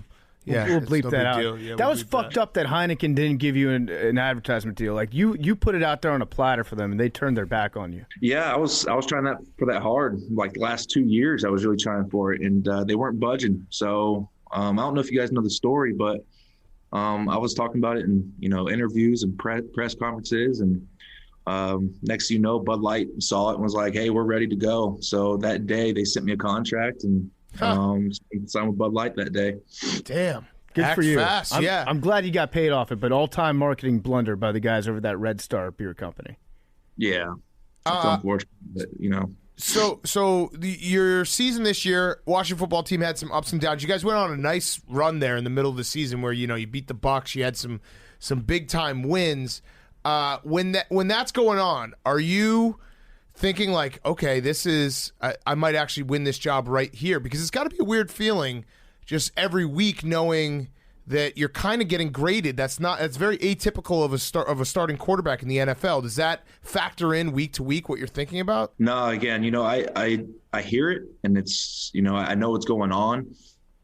yeah. We'll bleep that out. Yeah, that was fucked up that Heineken didn't give you an advertisement deal. Like you put it out there on a platter for them and they turned their back on you. Yeah, I was trying for that hard. Like the last 2 years, I was really trying for it and they weren't budging. So I don't know if you guys know the story, but I was talking about it in, interviews and press conferences and next thing you know, Bud Light saw it and was like, hey, we're ready to go. So that day they sent me a contract and signed with Bud Light that day. Damn. Good Act for you. Fast, I'm glad you got paid off it, but all-time marketing blunder by the guys over that Red Star beer company. Yeah. It's unfortunate, but, So your season this year, Washington football team had some ups and downs. You guys went on a nice run there in the middle of the season where, you beat the Bucs. You had some big-time wins. When that's going on, are you thinking like, okay, this is I might actually win this job right here? Because it's got to be a weird feeling just every week knowing that you're kind of getting graded. That's very atypical of a starting quarterback in the NFL. Does that factor in week to week what you're thinking about? No, again, I hear it and it's, I know what's going on.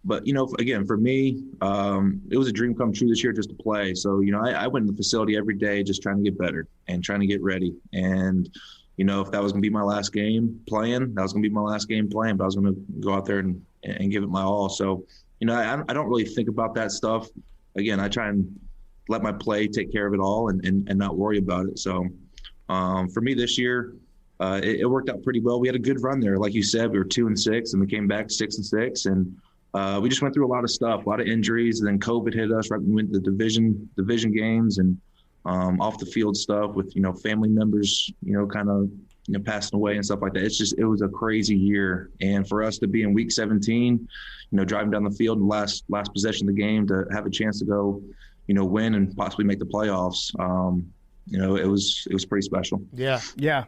But, again, for me, it was a dream come true this year just to play. So, I went in the facility every day just trying to get better and trying to get ready. And, if that was going to be my last game playing, that was going to be my last game playing. But I was going to go out there and give it my all. So, I don't really think about that stuff. Again, I try and let my play take care of it all and not worry about it. So, for me this year, it worked out pretty well. We had a good run there. Like you said, we were 2-6 and we came back 6-6. And we just went through a lot of stuff, a lot of injuries, and then COVID hit us right when we went to the division games and off the field stuff with, family members, kind of, passing away and stuff like that. It was a crazy year. And for us to be in week 17, driving down the field in the last possession of the game to have a chance to go, win and possibly make the playoffs, it was pretty special. Yeah.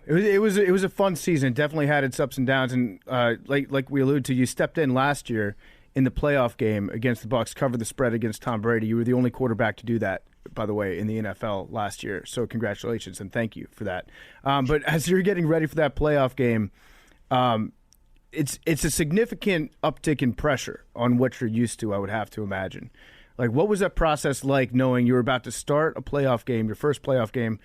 It was a fun season. Definitely had its ups and downs. And like we alluded to, you stepped in last year in the playoff game against the Bucs, covered the spread against Tom Brady. You were the only quarterback to do that, by the way, in the NFL last year. So congratulations and thank you for that. But as you're getting ready for that playoff game, it's a significant uptick in pressure on what you're used to, I would have to imagine. Like, what was that process like, knowing you were about to start a playoff game, your first playoff game,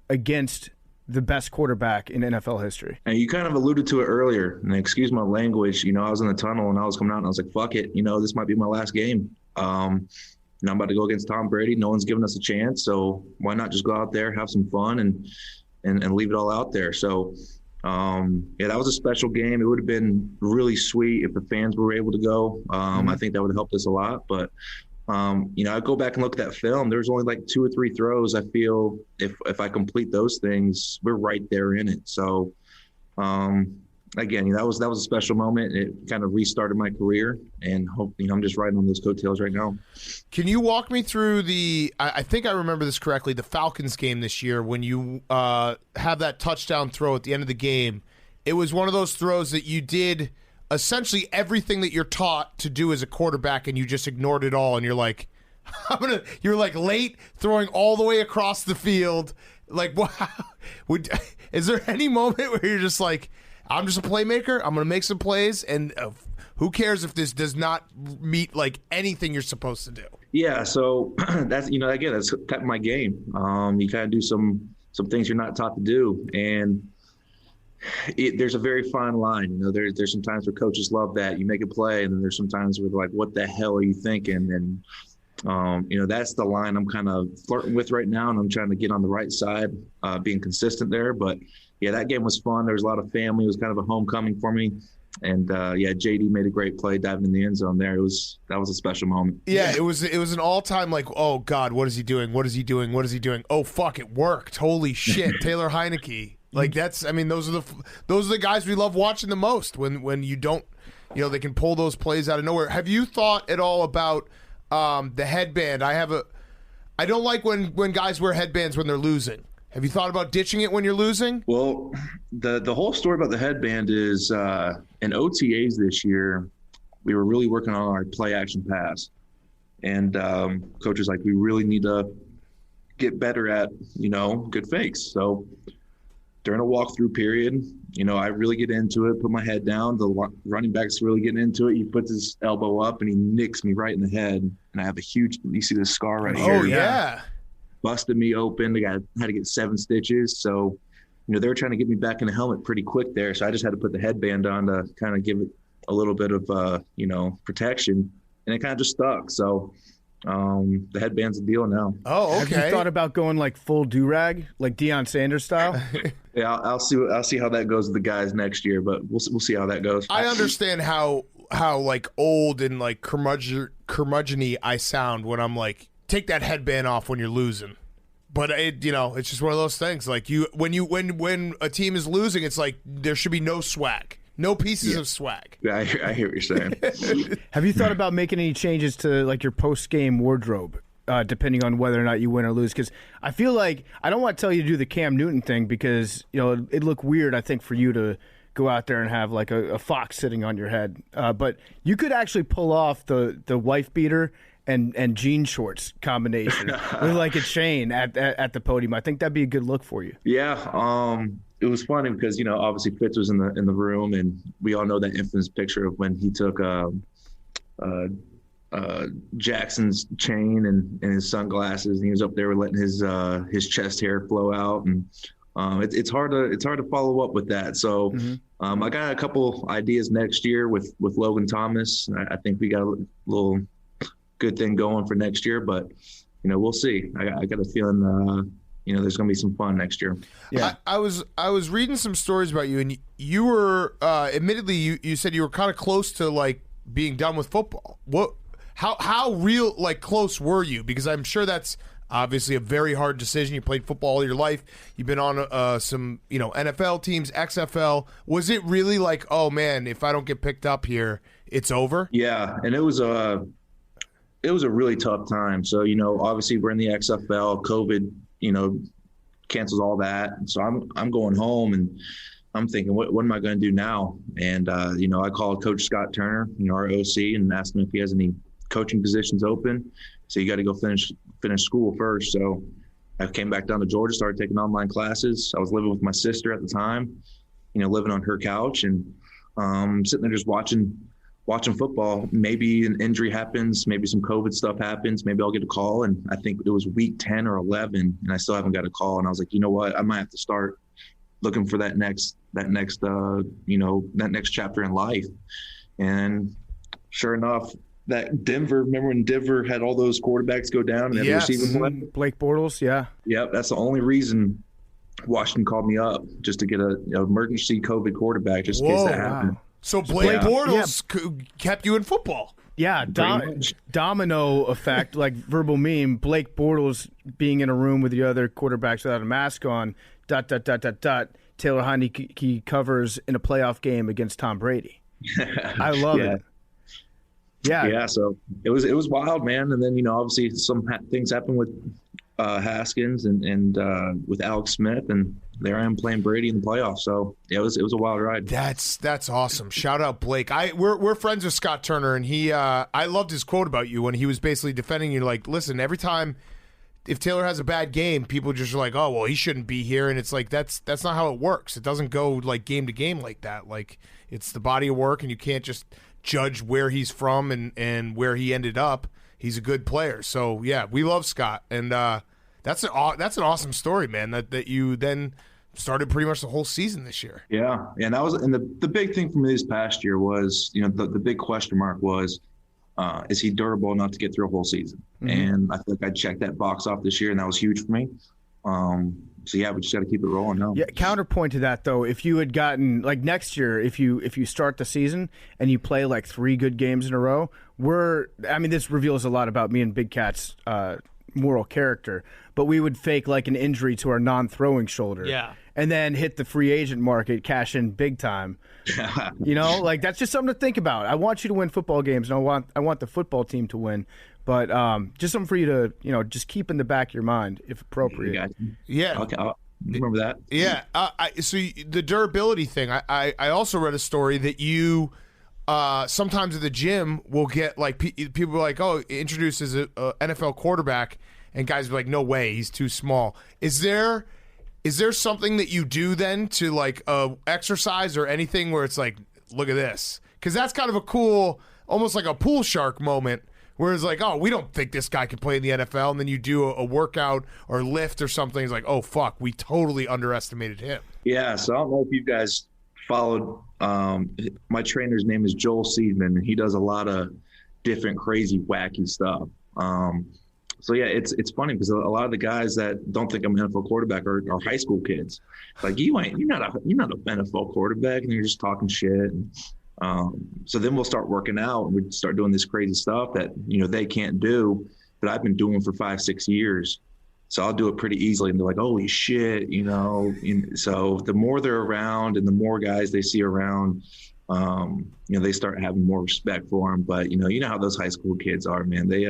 against the best quarterback in NFL history? And you kind of alluded to it earlier, and excuse my language, I was in the tunnel and I was coming out and I was like, fuck it, this might be my last game. And I'm about to go against Tom Brady. No one's giving us a chance, so why not just go out there, have some fun, and leave it all out there. So, that was a special game. It would have been really sweet if the fans were able to go. I think that would have helped us a lot. But, I go back and look at that film. There's only like 2 or 3 throws. I feel if I complete those things, we're right there in it. So, again, that was a special moment. It kind of restarted my career, and hope I'm just riding on those coattails right now. Can you walk me through I think I remember this correctly, the Falcons game this year when you have that touchdown throw at the end of the game. It was one of those throws that you did essentially everything that you're taught to do as a quarterback, and you just ignored it all, and you're like, you're like late throwing all the way across the field. Like, wow. Is there any moment where you're just like, I'm just a playmaker, I'm going to make some plays, and who cares if this does not meet like anything you're supposed to do? Yeah, so that's again, that's kind of my game. You kind of do some things you're not taught to do, and there's a very fine line. There's some times where coaches love that you make a play, and then there's some times where they're like, "What the hell are you thinking?" And that's the line I'm kind of flirting with right now, and I'm trying to get on the right side, being consistent there. But yeah, that game was fun. There was a lot of family. It was kind of a homecoming for me. And JD made a great play diving in the end zone there. That was a special moment. Yeah, it was an all-time like, oh God, what is he doing? What is he doing? What is he doing? Oh fuck, it worked. Holy shit, Taylor Heinicke. Like those are the guys we love watching the most when you don't, they can pull those plays out of nowhere. Have you thought at all about the headband? I don't like when guys wear headbands when they're losing. Have you thought about ditching it when you're losing? Well, the whole story about the headband is in OTAs this year, we were really working on our play action pass. And coach was like, we really need to get better at, good fakes. So during a walkthrough period, I really get into it, put my head down. The running back's really getting into it. He puts his elbow up and he nicks me right in the head. And I have a huge, you see the scar right here? Oh, yeah. Busted me open. I had to get 7 stitches. So, they were trying to get me back in the helmet pretty quick there. So I just had to put the headband on to kind of give it a little bit of, protection. And it kind of just stuck. So the headband's a deal now. Oh, okay. Have you thought about going like full do-rag, like Deion Sanders style? Yeah, I'll see how that goes with the guys next year, but we'll see how that goes. I understand how like old and like curmudgeon-y I sound when I'm like, take that headband off when you're losing. But it's just one of those things. Like when a team is losing, it's like there should be no swag. No pieces of swag. Yeah, I hear what you're saying. Have you thought about making any changes to like your post-game wardrobe, depending on whether or not you win or lose? Because I feel like I don't want to tell you to do the Cam Newton thing because it'd look weird, I think, for you to go out there and have like a fox sitting on your head. But you could actually pull off the wife beater and jean shorts combination with like a chain at the podium. I think that'd be a good look for you. Yeah. It was funny because, obviously Fitz was in the room, and we all know that infamous picture of when he took Jackson's chain and his sunglasses, and he was up there letting his chest hair flow out, and it's hard to follow up with that. So I got a couple ideas next year with Logan Thomas. I think we got a little good thing going for next year, but we'll see. I got a feeling there's going to be some fun next year. Yeah, I was reading some stories about you, and you were admittedly you said you were kind of close to like being done with football. How real like close were you? Because I'm sure that's obviously a very hard decision. You played football all your life. You've been on some NFL teams, XFL. Was it really like, oh man, if I don't get picked up here, it's over? Yeah, and it was a really tough time. So obviously we're in the XFL. COVID cancels all that. So I'm going home and I'm thinking, what am I going to do now? And, I called Coach Scott Turner, our OC, and asked him if he has any coaching positions open. So you got to go finish school first. So I came back down to Georgia, started taking online classes. I was living with my sister at the time. living on her couch and sitting there just watching football. Maybe an injury happens, maybe some COVID stuff happens, maybe I'll get a call. And I think it was week 10 or 11 and I still haven't got a call. And I was like, you know what, I might have to start looking for that next chapter in life. And sure enough, that remember when Denver had all those quarterbacks go down and had the receiver play? Blake Bortles, yeah. Yep, that's the only reason Washington called me up, just to get an emergency COVID quarterback just in case that happened. Wow. So Blake Bortles kept you in football. Yeah, domino effect, like verbal meme. Blake Bortles being in a room with the other quarterbacks without a mask on, ... Taylor Heinicke covers in a playoff game against Tom Brady. I love it. Yeah. So it was wild, man. And then obviously some things happened with Haskins and with Alex Smith, and there I am playing Brady in the playoffs. So yeah, it was a wild ride. That's awesome. Shout out Blake. We're friends with Scott Turner, and he I loved his quote about you when he was basically defending you. Like, listen, every time if Taylor has a bad game, people just are like, oh well, he shouldn't be here, and it's like that's not how it works. It doesn't go like game to game like that. Like, it's the body of work, and you can't just judge where he's from and where he ended up. He's a good player. So yeah, we love Scott, and that's an awesome story, man. That you then started pretty much the whole season this year. Yeah, and the big thing for me this past year was the big question mark was is he durable enough to get through a whole season? Mm-hmm. And I think I checked that box off this year, and that was huge for me. So yeah, we just got to keep it rolling now. Yeah. Counterpoint to that though, if you had gotten like next year, if you start the season and you play like 3 good games in a row, this reveals a lot about me and Big Cat's moral character. But we would fake like an injury to our non-throwing shoulder, and then hit the free agent market, cash in big time. Like that's just something to think about. I want you to win football games, and I want the football team to win. But just something for you to, just keep in the back of your mind if appropriate. Yeah. Okay, I'll remember that. Yeah. So the durability thing, I also read a story that you sometimes at the gym will get like people are like, oh, introduced as a NFL quarterback, and guys are like, no way, he's too small. Is there something that you do then to like exercise or anything where it's like, look at this? Because that's kind of a cool, almost like a pool shark moment. Whereas like, oh, we don't think this guy can play in the NFL, and then you do a workout or lift or something. It's like, oh, fuck, we totally underestimated him. Yeah, so I don't know if you guys followed. My trainer's name is Joel Seidman, and he does a lot of different crazy, wacky stuff. So yeah, it's funny because a lot of the guys that don't think I'm an NFL quarterback are high school kids. Like, you're not an NFL quarterback, and you're just talking shit. And, so then we'll start working out and we start doing this crazy stuff that, they can't do, that I've been doing for 5-6 years. So I'll do it pretty easily. And they're like, holy shit, so the more they're around and the more guys they see around, they start having more respect for them. But, you know how those high school kids are, man. They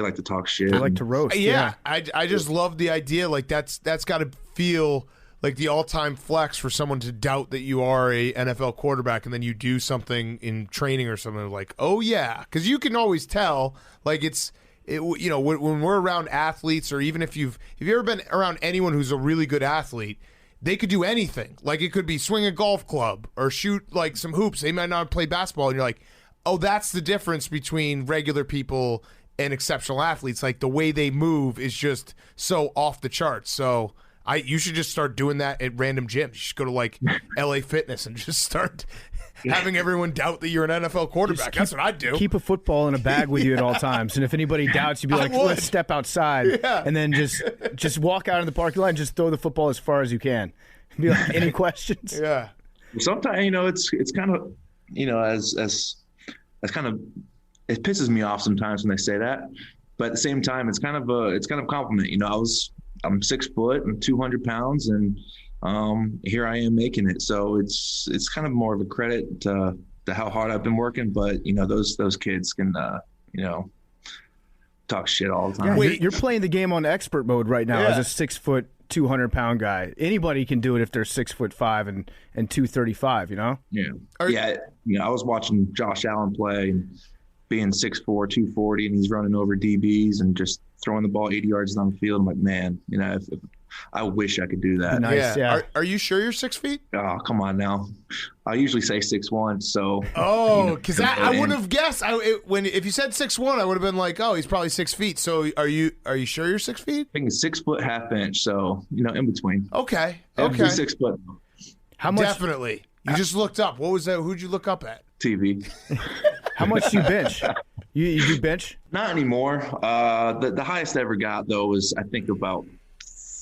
like to talk shit. They like to roast. Yeah. I just love the idea. Like that's got to feel like the all-time flex for someone to doubt that you are a NFL quarterback, and then you do something in training or something like, oh yeah, because you can always tell. Like when we're around athletes, or even if you've ever been around anyone who's a really good athlete, they could do anything. Like it could be swing a golf club or shoot like some hoops. They might not play basketball, and you're like, oh, that's the difference between regular people and exceptional athletes. Like the way they move is just so off the charts. So you should just start doing that at random gyms. You should go to like LA Fitness and just start having everyone doubt that you're an NFL quarterback. That's what I'd do. Keep a football in a bag with you at all times. And if anybody doubts, you'd be like, let's step outside. Yeah. And then just walk out in the parking lot and just throw the football as far as you can. Be like, any questions? Yeah. Sometimes, it's kind of, as kind of, it pisses me off sometimes when they say that. But at the same time, it's kind of a compliment. I'm 6 foot and 200 pounds, and here I am making it. So it's kind of more of a credit to how hard I've been working. But those kids can talk shit all the time. Yeah, you're playing the game on expert mode right now as a 6 foot 200 pound guy. Anybody can do it if they're 6'5" and 235. Yeah. I was watching Josh Allen play, and being 6'4", 240, and he's running over DBs and just throwing the ball 80 yards down the field. I'm like, man, if I wish I could do that. Nice, yeah. Are you sure you're 6 feet? Oh, come on now. I usually say 6'1", so. Oh, because I wouldn't have guessed. If you said 6'1", I would have been like, oh, he's probably 6 feet. So are you sure you're 6 feet? I think it's 6 foot half inch, so in between. Okay. Every 6 foot. How much? Definitely. You just looked up. What was that? Who'd you look up at? TV. How much do you bench? You do bench? Not anymore. The highest I ever got though was I think about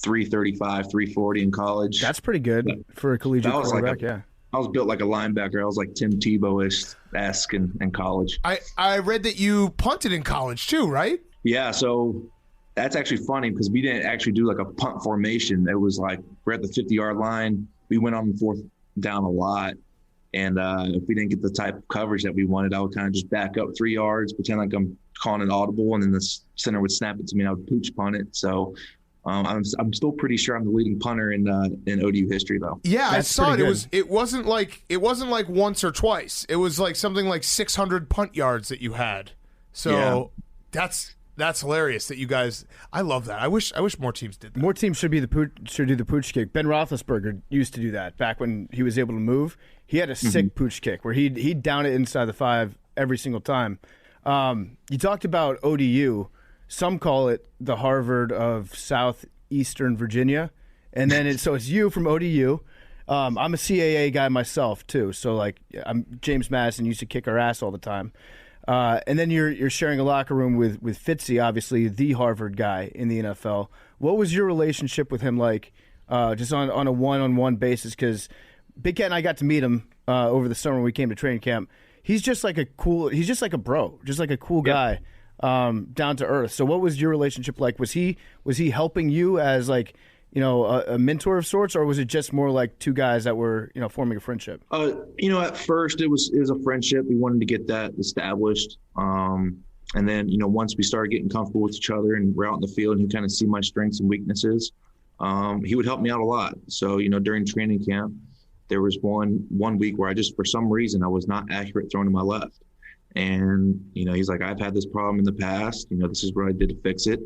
335, 340 in college. That's pretty good for a collegiate quarterback. Yeah. I was built like a linebacker. I was like Tim Tebow-esque in college. I read that you punted in college too, right? Yeah. So that's actually funny because we didn't actually do like a punt formation. It was like we're at the 50-yard line. We went on the fourth down a lot. And if we didn't get the type of coverage that we wanted, I would kind of just back up 3 yards, pretend like I'm calling an audible, and then the center would snap it to me and I would pooch punt it. So I'm still pretty sure I'm the leading punter in ODU history, though. Yeah, That's I saw it. pretty It wasn't like once or twice. It was like something like 600 punt yards that you had. So that's hilarious that you guys. I love that. I wish more teams did that. More teams should do the pooch kick. Ben Roethlisberger used to do that back when he was able to move. He had a sick pooch kick where he'd down it inside the 5 every single time. You talked about ODU. Some call it the Harvard of Southeastern Virginia, and then so it's you from ODU. I'm a CAA guy myself too, so like I'm James Madison used to kick our ass all the time. And then you're sharing a locker room with Fitzy, obviously the Harvard guy in the NFL. What was your relationship with him like, just on a one-on-one basis? Because Big Cat and I got to meet him over the summer when we came to training camp. He's just like a bro, just like a cool guy, down to earth. So what was your relationship like? Was he helping you as like, a mentor of sorts, or was it just more like two guys that were, forming a friendship? At first it was a friendship. We wanted to get that established. And then, once we started getting comfortable with each other and we're out in the field and he kind of see my strengths and weaknesses, he would help me out a lot. So, during training camp, there was one week where I just, for some reason, I was not accurate throwing to my left. And, he's like, I've had this problem in the past. This is what I did to fix it.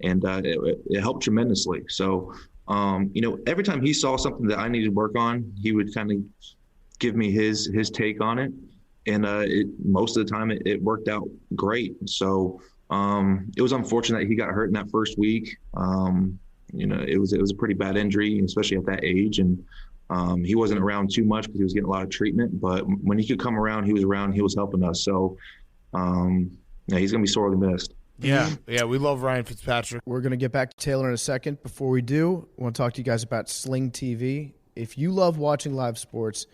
And it helped tremendously. So, every time he saw something that I needed to work on, he would kind of give me his take on it. And most of the time it worked out great. So it was unfortunate that he got hurt in that first week. It was a pretty bad injury, especially at that age. And he wasn't around too much because he was getting a lot of treatment. But when he could come around, he was around. He was helping us. So he's going to be sorely missed. Yeah, we love Ryan Fitzpatrick. We're going to get back to Taylor in a second. Before we do, I want to talk to you guys about Sling TV. If you love watching live sports,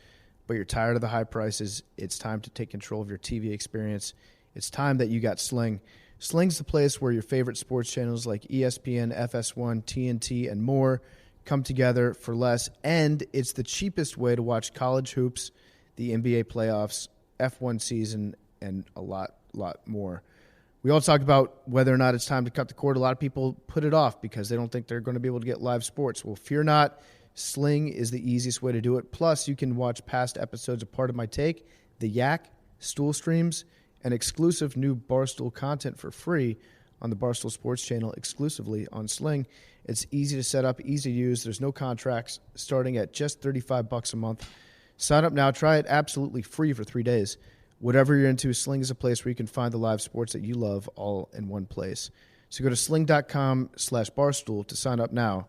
but you're tired of the high prices, it's time to take control of your TV experience. It's time that you got Sling. Sling's the place where your favorite sports channels like ESPN, FS1, TNT, and more come together for less, and it's the cheapest way to watch college hoops, the NBA playoffs, F1 season, and a lot more. We all talk about whether or not it's time to cut the cord. A lot of people put it off because they don't think they're going to be able to get live sports. Well, fear not. Sling is the easiest way to do it. Plus, you can watch past episodes of Part of My Take, The Yak, Stool Streams, and exclusive new Barstool content for free on the Barstool Sports channel exclusively on Sling. It's easy to set up, easy to use. There's no contracts, starting at just $35 a month. Sign up now. Try it absolutely free for 3 days. Whatever you're into, Sling is a place where you can find the live sports that you love all in one place. So go to sling.com/barstool to sign up now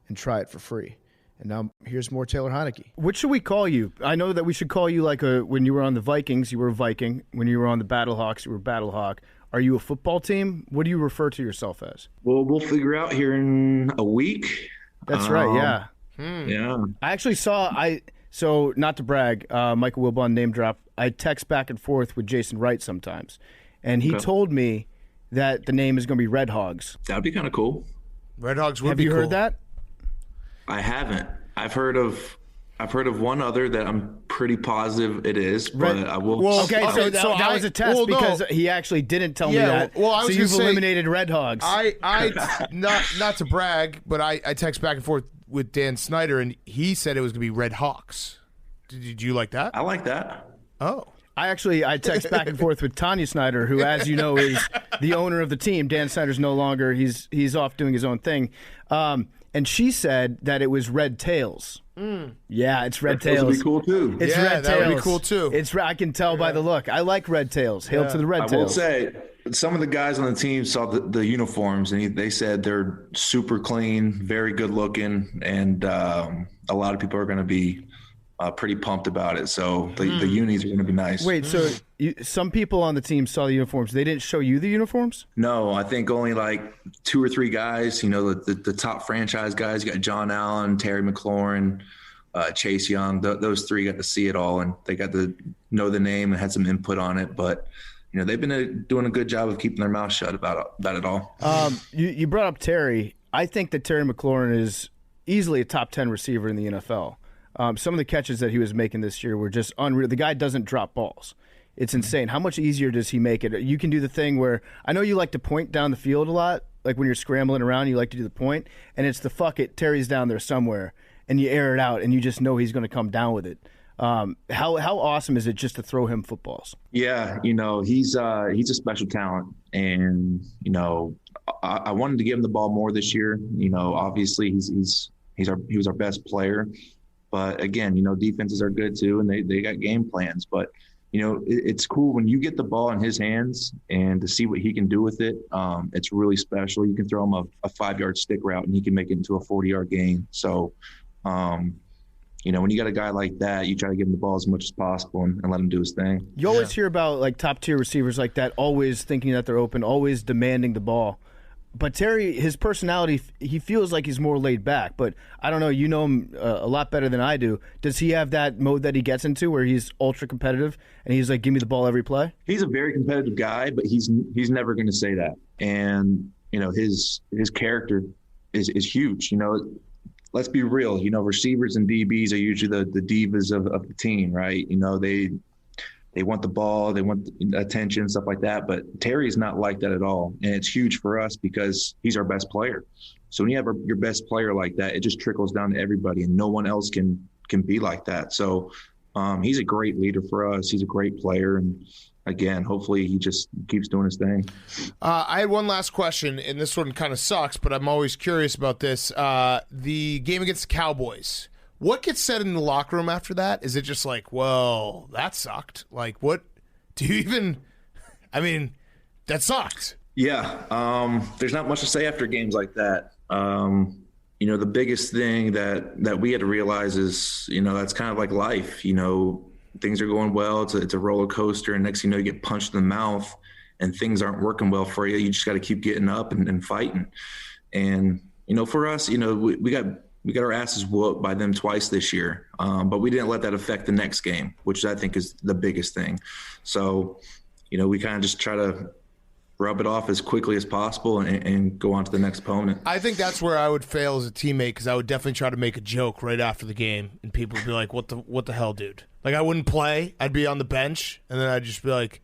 and try it for free. And now here's more Taylor Heinicke. What should we call you? I know that we should call you like when you were on the Vikings, you were a Viking. When you were on the Battlehawks, you were a Battlehawk. Are you a football team? What do you refer to yourself as? Well, we'll figure out here in a week. That's right, yeah. Yeah. I actually so not to brag, Michael Wilbon name drop, I text back and forth with Jason Wright sometimes. And he told me that the name is going to be Red Hogs. That'd be kind of cool. Red Hogs would be cool. Have you heard that? I haven't. I've heard of one other that I'm pretty positive it is, but I will. Well, okay, so that was a test because he actually didn't tell me that. Well, I was so you've eliminated Red Hogs. I not to brag, but I text back and forth with Dan Snyder, and he said it was going to be Red Hawks. Did you like that? I like that. Oh. I text back and forth with Tanya Snyder, who, as you know, is the owner of the team. Dan Snyder's no longer. He's off doing his own thing. And she said that it was red tails. Yeah, it's red tails. Would be cool too. It's Yeah, red that tails. would be cool too. I can tell by the look. I like red tails. Hail to the red I tails. will say, some of the guys on the team saw the uniforms, and they said they're super clean, very good looking, and a lot of people are going to be pretty pumped about it. So the unis are going to be nice. Wait, so some people on the team saw the uniforms. They didn't show you the uniforms? No, I think only like 2 or 3 guys. The top franchise guys. You got John Allen, Terry McLaurin, Chase Young. Those 3 got to see it all, and they got to know the name and had some input on it. But they've been doing a good job of keeping their mouth shut about it all. You brought up Terry. I think that Terry McLaurin is easily a top 10 receiver in the NFL. Some of the catches that he was making this year were just unreal. The guy doesn't drop balls. It's insane. How much easier does he make it? You can do the thing where I know you like to point down the field a lot. Like when you're scrambling around, you like to do the point, and it's the fuck it. Terry's down there somewhere, and you air it out, and you just know he's going to come down with it. How awesome is it just to throw him footballs? Yeah, he's a special talent, and I wanted to give him the ball more this year. Obviously he was our best player. But again, defenses are good too, and they got game plans. But it's cool when you get the ball in his hands and to see what he can do with it. It's really special. You can throw him a 5-yard stick route, and he can make it into a 40-yard gain. So, when you got a guy like that, you try to give him the ball as much as possible and let him do his thing. You always hear about like top tier receivers like that, always thinking that they're open, always demanding the ball. But Terry, his personality, he feels like he's more laid back. But I don't know, you know him a lot better than I do. Does he have that mode that he gets into where he's ultra competitive and he's like, give me the ball every play? He's a very competitive guy, but he's never going to say that. And, his character is huge. Let's be real. Receivers and DBs are usually the divas of the team, right? They want the ball, they want attention, stuff like that. But Terry's not like that at all. And it's huge for us because he's our best player. So when you have your best player like that, it just trickles down to everybody, and no one else can be like that. So he's a great leader for us. He's a great player. And again, hopefully he just keeps doing his thing. I had one last question, and this one kind of sucks, but I'm always curious about this. The game against the Cowboys. What gets said in the locker room after that? Is it just like, well, that sucked? Like, what do you even – I mean, that sucked. Yeah. There's not much to say after games like that. The biggest thing that we had to realize is, that's kind of like life. Things are going well. It's a roller coaster, and next thing you know, you get punched in the mouth and things aren't working well for you. You just got to keep getting up and fighting. And, for us, we got our asses whooped by them twice this year, but we didn't let that affect the next game, which I think is the biggest thing. So, we kind of just try to rub it off as quickly as possible and go on to the next opponent. I think that's where I would fail as a teammate, because I would definitely try to make a joke right after the game, and people would be like, what the hell, dude? Like, I wouldn't play. I'd be on the bench, and then I'd just be like,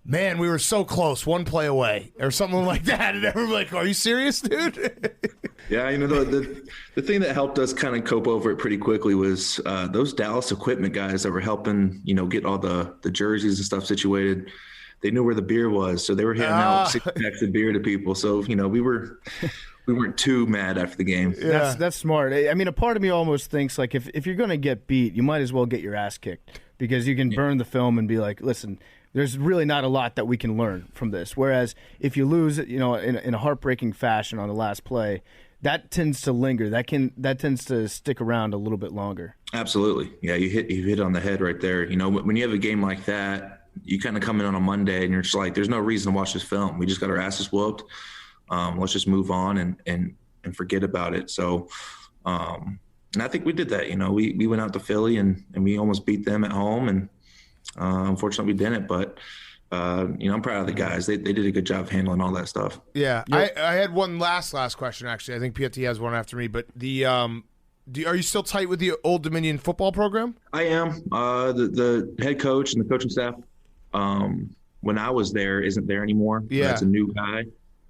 man, we were so close, one play away, or something like that. And everyone like, are you serious, dude? Yeah, the thing that helped us kind of cope over it pretty quickly was those Dallas equipment guys that were helping, get all the jerseys and stuff situated. They knew where the beer was, so they were handing out 6 packs of beer to people. So, we weren't too mad after the game. Yeah. That's smart. I mean, a part of me almost thinks like if you're going to get beat, you might as well get your ass kicked, because you can burn the film and be like, listen, there's really not a lot that we can learn from this. Whereas if you lose, in a heartbreaking fashion on the last play, that tends to linger. That tends to stick around a little bit longer. Absolutely. Yeah, you hit on the head right there. When you have a game like that, you kind of come in on a Monday and you're just like, there's no reason to watch this film. We just got our asses whooped. Let's just move on and forget about it. So, and I think we did that. We went out to Philly and we almost beat them at home, and unfortunately we didn't. But I'm proud of the guys. They did a good job of handling all that stuff. Yeah, yep. I had one last question actually. I think PFT has one after me. But are you still tight with the Old Dominion football program? I am. The head coach and the coaching staff, when I was there, isn't there anymore. Yeah, that's a new guy.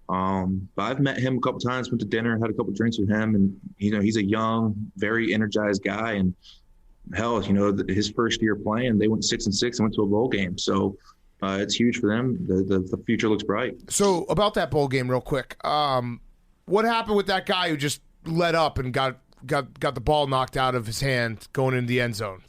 But I've met him a couple times, went to dinner, had a couple drinks with him, and he's a young, very energized guy, and hell, his first year playing, they went 6-6 and went to a bowl game. So it's huge for them. The future looks bright. So about that bowl game real quick. What happened with that guy who just let up and got the ball knocked out of his hand going into the end zone?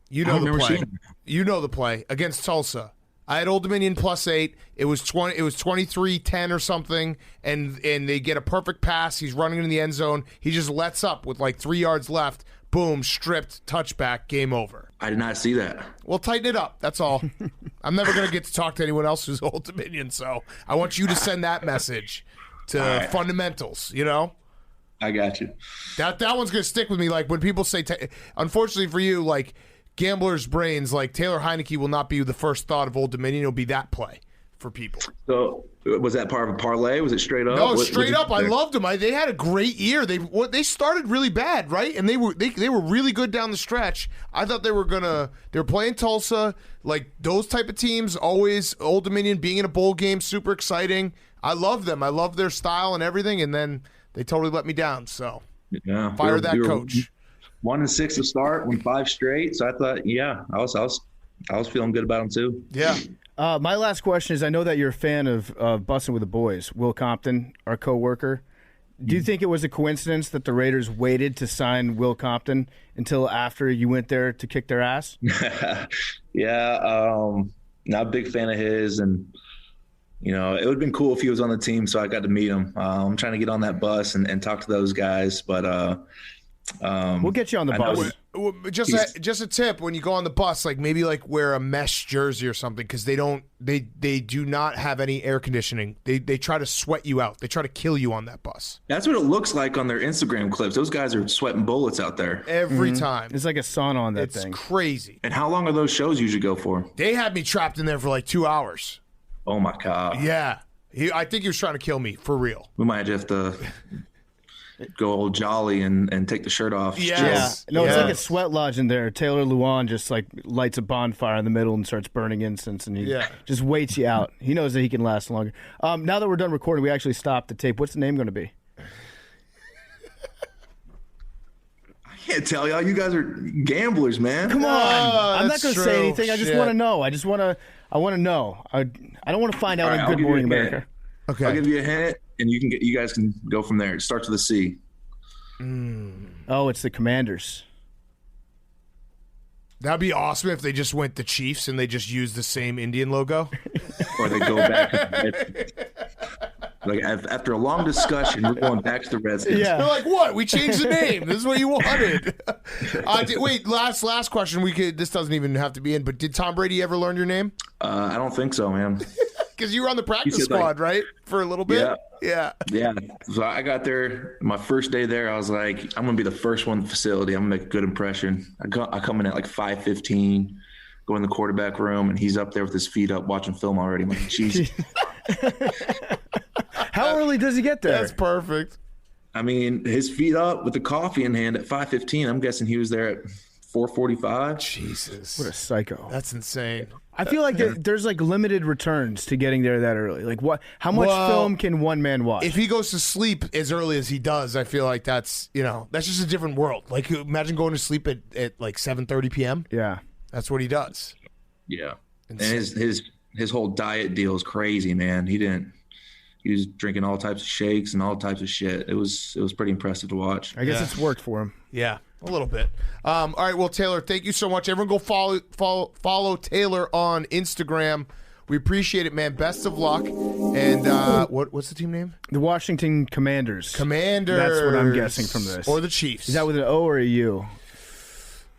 You know the play. You know the play against Tulsa. I had Old Dominion +8. It was 23-10 or something, and they get a perfect pass. He's running in the end zone. He just lets up with like 3 yards left. Boom, stripped, touchback, game over. I did not see that. Well, tighten it up. That's all. I'm never going to get to talk to anyone else who's Old Dominion, so I want you to send that message to fundamentals, I got you. That one's going to stick with me. Like when people say, unfortunately for you, like gamblers' brains, like Taylor Heinicke will not be the first thought of Old Dominion. It'll be that play for people. So was that part of a parlay? Was it straight up? No, straight up. I loved them. They had a great year. They started really bad, right? And they were really good down the stretch. I thought they were playing Tulsa, like those type of teams. Always Old Dominion being in a bowl game, super exciting. I love them. I love their style and everything. And then they totally let me down. So fire that coach. 1-6 to start, won 5 straight. So I thought, I was feeling good about them too. Yeah. My last question is, I know that you're a fan of Bussin' with the Boys. Will Compton, our coworker. Do you think it was a coincidence that the Raiders waited to sign Will Compton until after you went there to kick their ass? Not a big fan of his, and it would have been cool if he was on the team, so I got to meet him. I'm trying to get on that bus and talk to those guys, but we'll get you on the bus. Just a tip: when you go on the bus, like maybe like wear a mesh jersey or something, because they do not have any air conditioning. They try to sweat you out. They try to kill you on that bus. That's what it looks like on their Instagram clips. Those guys are sweating bullets out there every time. It's like a sauna on that thing. It's crazy. And how long are those shows usually go for? They had me trapped in there for like 2 hours. Oh my god! Yeah, I think he was trying to kill me for real. We might have to go old jolly and take the shirt off. Yes. Yeah. No, it's like a sweat lodge in there. Taylor Luan just like lights a bonfire in the middle and starts burning incense, and he just waits you out. He knows that he can last longer. Now that we're done recording, we actually stopped the tape. What's the name going to be? I can't tell y'all. You guys are gamblers, man. Come on. I'm not going to say anything. I just Shit. want to know. I want to know. I don't want to find out in Good Morning America. Okay. I'll give you a hint, and you guys can go from there. It starts with a C. Oh, it's the Commanders. That'd be awesome if they just went the Chiefs and they just used the same Indian logo. Or they go back. Like after a long discussion, we're going back to the Redskins. Yeah. They're like, what? We changed the name. This is what you wanted. Wait, last question. This doesn't even have to be in, but did Tom Brady ever learn your name? I don't think so, man. Because you were on the practice squad, right? For a little bit? Yeah. So I got there, my first day there, I was like, I'm going to be the first one in the facility. I'm going to make a good impression. I come in at like 5:15, go in the quarterback room, and he's up there with his feet up watching film already. I'm like, jeez. How early does he get there? That's perfect. I mean, his feet up with the coffee in hand at 5:15. I'm guessing he was there at 4:45. Jesus. What a psycho. That's insane. I feel like there's like limited returns to getting there that early. Like what? How much film can one man watch? If he goes to sleep as early as he does, I feel like that's just a different world. Like imagine going to sleep at like 7:30 p.m. Yeah. That's what he does. Yeah. And his whole diet deal is crazy, man. He was drinking all types of shakes and all types of shit. It was pretty impressive to watch. I guess it's worked for him. Yeah, a little bit. All right, well, Taylor, thank you so much. Everyone go follow Taylor on Instagram. We appreciate it, man. Best of luck. And what's the team name? The Washington Commanders. Commanders. That's what I'm guessing from this. Or the Chiefs. Is that with an O or a U?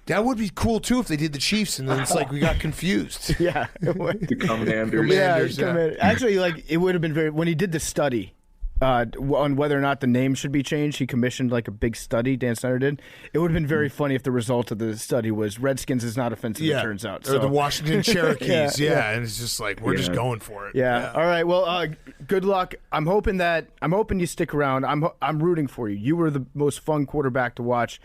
That would be cool, too, if they did the Chiefs, and then it's like we got confused. Yeah. The Commanders. Yeah. Actually, like it would have been when he did the study on whether or not the name should be changed. He commissioned like a big study. Dan Snyder did. It would have been very funny if the result of the study was Redskins is not offensive. It turns out, or the Washington Cherokees. And it's just like we're just going for it. Yeah. All right. Well, good luck. I'm hoping you stick around. I'm rooting for you. You were the most fun quarterback to watch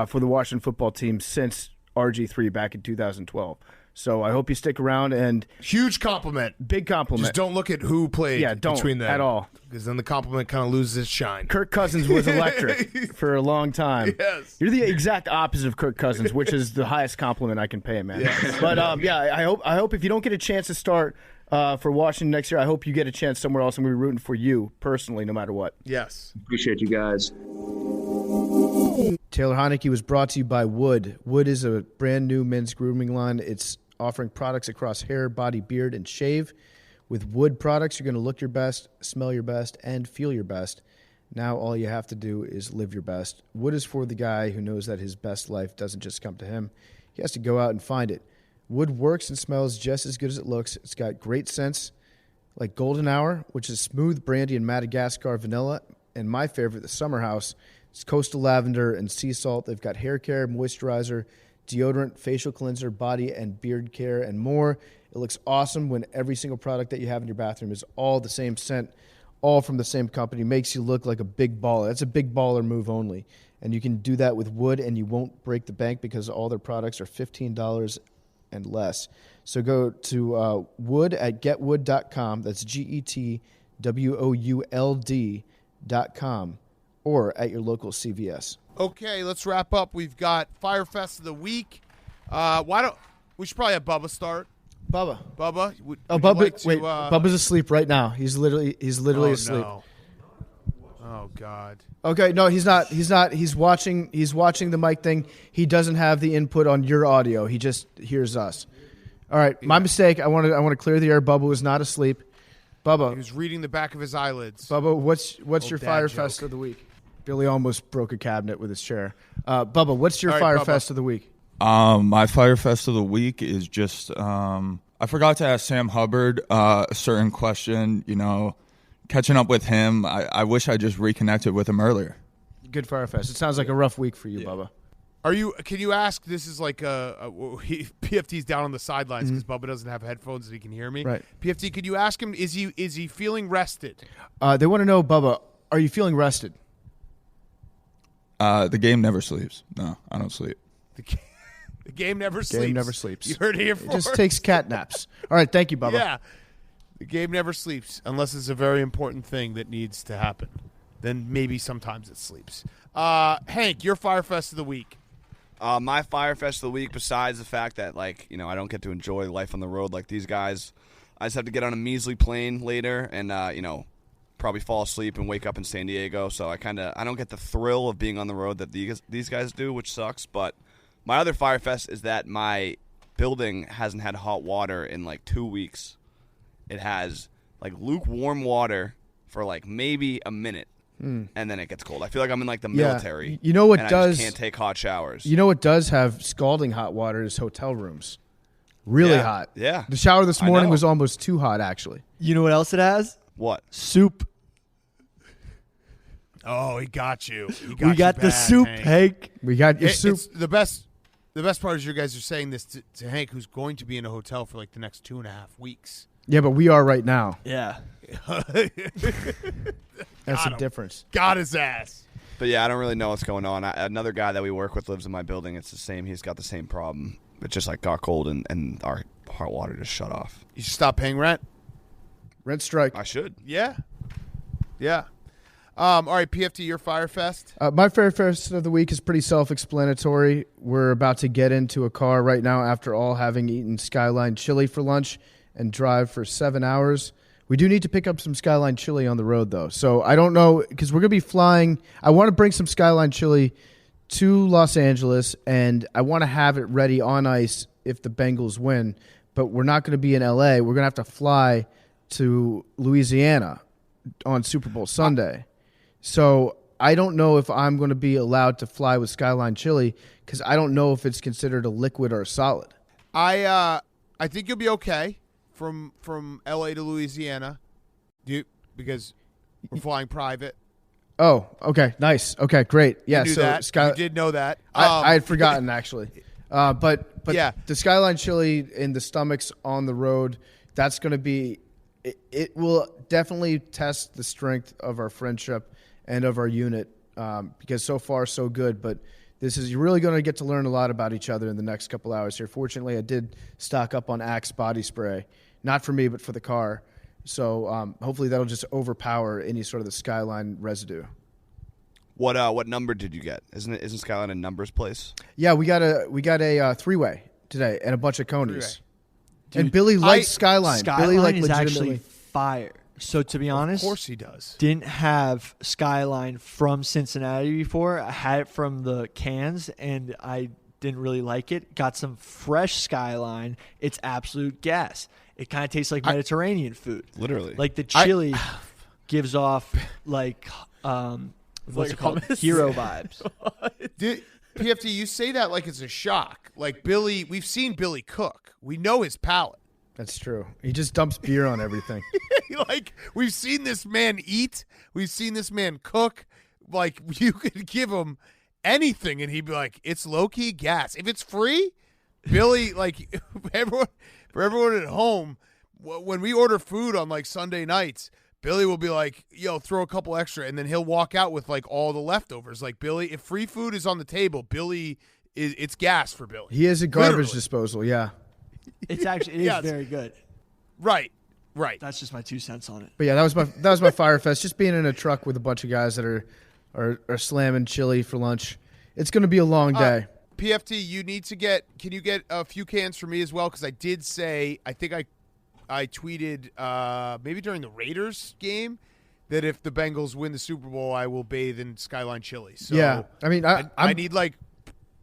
for the Washington football team since RG3 back in 2012. So I hope you stick around, and Huge compliment. big compliment. Just don't look at who played don't between them. at all. Because then the compliment kind of loses its shine. Kirk Cousins was electric for a long time. Yes. You're the exact opposite of Kirk Cousins, which is the highest compliment I can pay, man. Yes. But I hope if you don't get a chance to start for Washington next year, I hope you get a chance somewhere else, and we're rooting for you personally, no matter what. Yes. Appreciate you guys. Taylor Heinicke was brought to you by Wood. Wood is a brand new men's grooming line. It's offering products across hair, body, beard, and shave. With Wood products, you're going to look your best, smell your best, and feel your best. Now all you have to do is live your best. Wood is for the guy who knows that his best life doesn't just come to him. He has to go out and find it. Wood works and smells just as good as it looks. It's got great scents like Golden Hour, which is smooth brandy and Madagascar vanilla, and my favorite, the Summer House. It's coastal lavender and sea salt. They've got hair care, moisturizer, deodorant, facial cleanser, body and beard care, and more. It looks awesome when every single product that you have in your bathroom is all the same scent, all from the same company. Makes you look like a big baller. That's a big baller move only. And you can do that with Wood, and you won't break the bank because all their products are $15 and less. So go to Wood at getwood.com. That's GETWOULD.com. Or at your local CVS. Okay, let's wrap up. We've got Fyre Fest of the week. We should probably have Bubba start. Bubba. Bubba, would you Bubba. like to, wait, Bubba's asleep right now. He's literally asleep. No. Oh God. Okay, no, he's not. He's watching the mic thing. He doesn't have the input on your audio. He just hears us. All right, my mistake. I want to clear the air. Bubba was not asleep. Bubba. He was reading the back of his eyelids. Bubba, what's your dad Fyre joke. Fest of the week? Billy almost broke a cabinet with his chair. Bubba, what's your All right, Fyre Bubba. Fest of the week? My Fyre Fest of the week is just I forgot to ask Sam Hubbard a certain question. Catching up with him, I wish I just reconnected with him earlier. Good Fyre Fest. It sounds like a rough week for you, Bubba. Can you ask? This is like PFT's down on the sidelines because Bubba doesn't have headphones and he can hear me. Right. PFT, could you ask him? Is he feeling rested? They want to know, Bubba, are you feeling rested? The game never sleeps. No, I don't sleep. The game never sleeps. Game never sleeps. You heard it here It first. just takes cat naps. All right, thank you, Bubba. Yeah. The game never sleeps unless it's a very important thing that needs to happen. Then maybe sometimes it sleeps. Hank, your Fyre Fest of the week. My Fyre Fest of the week, besides the fact that, I don't get to enjoy life on the road like these guys, I just have to get on a measly plane later and, probably fall asleep and wake up in San Diego. So I don't get the thrill of being on the road that these guys do, which sucks. But my other Fyre Fest is that my building hasn't had hot water in 2 weeks. It has lukewarm water for maybe a minute. And then it gets cold. I feel like I'm in the military. You know what and does? I just can't take hot showers. You know what does have scalding hot water is hotel rooms. Really hot. Yeah. The shower this morning know. was almost too hot, actually. You know what else it has? What? Soup. Oh, he got you. We got the soup, Hank. We got your soup. It's the best part is you guys are saying this to Hank, who's going to be in a hotel for the next 2.5 weeks. Yeah, but we are right now. Yeah. That's the difference. Got his ass. But yeah, I don't really know what's going on. Another guy that we work with lives in my building. It's the same. He's got the same problem. It just got cold and our hot water just shut off. You should stop paying rent. Rent strike. I should. Yeah. Yeah. All right, PFT, your Fyre Fest. My Fyre Fest of the week is pretty self-explanatory. We're about to get into a car right now after all having eaten Skyline chili for lunch and drive for 7 hours. We do need to pick up some Skyline chili on the road, though. So I don't know, because we're going to be flying. I want to bring some Skyline chili to Los Angeles, and I want to have it ready on ice if the Bengals win. But we're not going to be in L.A. We're going to have to fly to Louisiana on Super Bowl Sunday. So I don't know if I'm going to be allowed to fly with Skyline chili because I don't know if it's considered a liquid or a solid. I think you'll be okay from L.A. to Louisiana, because we're flying private. Oh, okay, nice. Okay, great. Yeah, You knew so that. You did know that. I had forgotten actually, but yeah, the Skyline chili in the stomachs on the road. That's going to be. It will definitely test the strength of our friendship and of our unit because so far so good. But You're really going to get to learn a lot about each other in the next couple hours here. Fortunately, I did stock up on Axe body spray, not for me but for the car. So hopefully that'll just overpower any sort of the Skyline residue. What number did you get? Isn't Skyline a numbers place? Yeah, we got a three-way today and a bunch of conies. And Billy likes Skyline. Billy is actually fire. So to be honest, of course he does. Didn't have Skyline from Cincinnati before. I had it from the cans, and I didn't really like it. Got some fresh Skyline. It's absolute gas. It kind of tastes like Mediterranean food. Literally, like the chili gives off like what's it called? Hero vibes. PFT, you say that like it's a shock. Like Billy, we've seen Billy cook. We know his palate. That's true. He just dumps beer on everything. Like, we've seen this man eat. We've seen this man cook. Like, you could give him anything, and he'd be like, it's low-key gas. If it's free, Billy, like, for everyone at home, when we order food on, like, Sunday nights, Billy will be like, yo, throw a couple extra, and then he'll walk out with, like, all the leftovers. Like, Billy, if free food is on the table, it's gas for Billy. He has a garbage disposal, yeah. It's actually is very good. Right. That's just my 2 cents on it. But yeah, that was my Fyre Fest. Just being in a truck with a bunch of guys that are slamming chili for lunch. It's going to be a long day. PFT, you need to can you get a few cans for me as well? Because I did say, I think I tweeted maybe during the Raiders game that if the Bengals win the Super Bowl, I will bathe in Skyline chili. So yeah, I mean, I need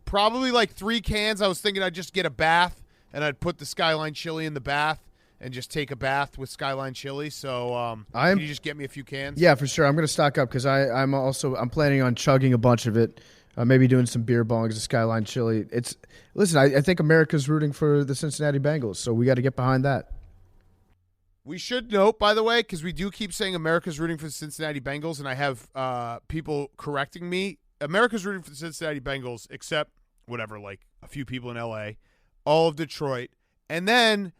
probably 3 cans. I was thinking I'd just get a bath. And I'd put the Skyline chili in the bath and just take a bath with Skyline chili. So can you just get me a few cans? Yeah, for sure. I'm going to stock up because I'm planning on chugging a bunch of it, maybe doing some beer bongs of Skyline chili. I think America's rooting for the Cincinnati Bengals, so we got to get behind that. We should note, by the way, because we do keep saying America's rooting for the Cincinnati Bengals, and I have people correcting me. America's rooting for the Cincinnati Bengals, except like a few people in L.A., all of Detroit, and then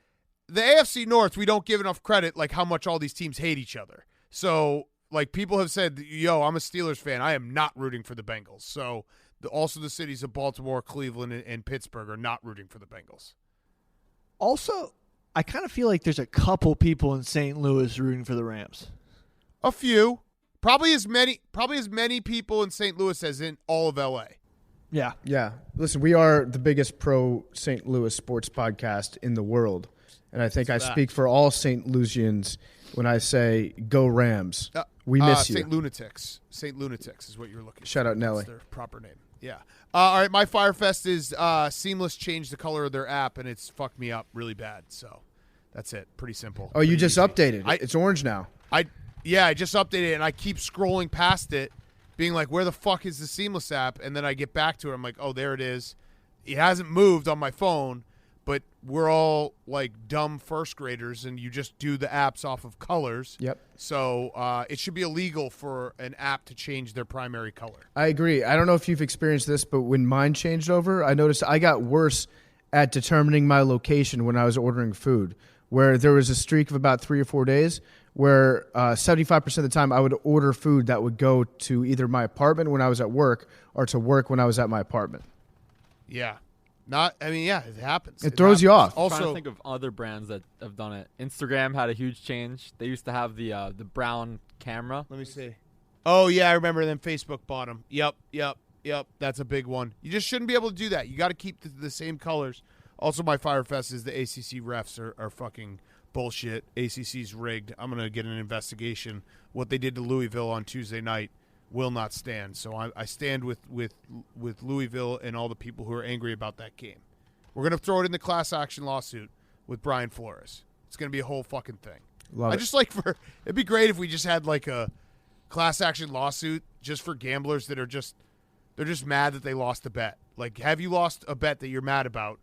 the AFC North, we don't give enough credit, like how much all these teams hate each other. So, like, people have said, yo, I'm a Steelers fan. I am not rooting for the Bengals. So, also the cities of Baltimore, Cleveland, and Pittsburgh are not rooting for the Bengals. Also, I kind of feel like there's a couple people in St. Louis rooting for the Rams. A few. Probably as many people in St. Louis as in all of L.A. Yeah. Yeah. Listen, we are the biggest pro St. Louis sports podcast in the world. And I think I speak for all St. Louisians when I say go Rams. We miss you. St. Lunatics. St. Lunatics is what you're looking for. Shout out Nelly. That's their proper name. Yeah. All right, my Fyre Fest is Seamless changed the color of their app, and it's fucked me up really bad. So that's it. Pretty simple. Oh, you just updated. It's orange now. I just updated it, and I keep scrolling past it, being like, where the fuck is the Seamless app? And then I get back to it. I'm like, oh, there it is. It hasn't moved on my phone, but we're all like dumb first graders, and you just do the apps off of colors. Yep. So it should be illegal for an app to change their primary color. I agree. I don't know if you've experienced this, but when mine changed over, I noticed I got worse at determining my location when I was ordering food, where there was a streak of about 3 or 4 days where 75% of the time I would order food that would go to either my apartment when I was at work or to work when I was at my apartment. Yeah. It happens. It throws you off. Also, I'm trying to think of other brands that have done it. Instagram had a huge change. They used to have the brown camera. Let me see. Oh, yeah, I remember. Then Facebook bought them. Yep. That's a big one. You just shouldn't be able to do that. You got to keep the same colors. Also, my Fyre Fest is the ACC refs are fucking bullshit. ACC's rigged. I'm going to get an investigation. What they did to Louisville on Tuesday night will not stand. So I stand with Louisville and all the people who are angry about that game. We're going to throw it in the class action lawsuit with Brian Flores. It's going to be a whole fucking thing. It'd be great if we just had like a class action lawsuit just for gamblers that are they're just mad that they lost a bet. Like, have you lost a bet that you're mad about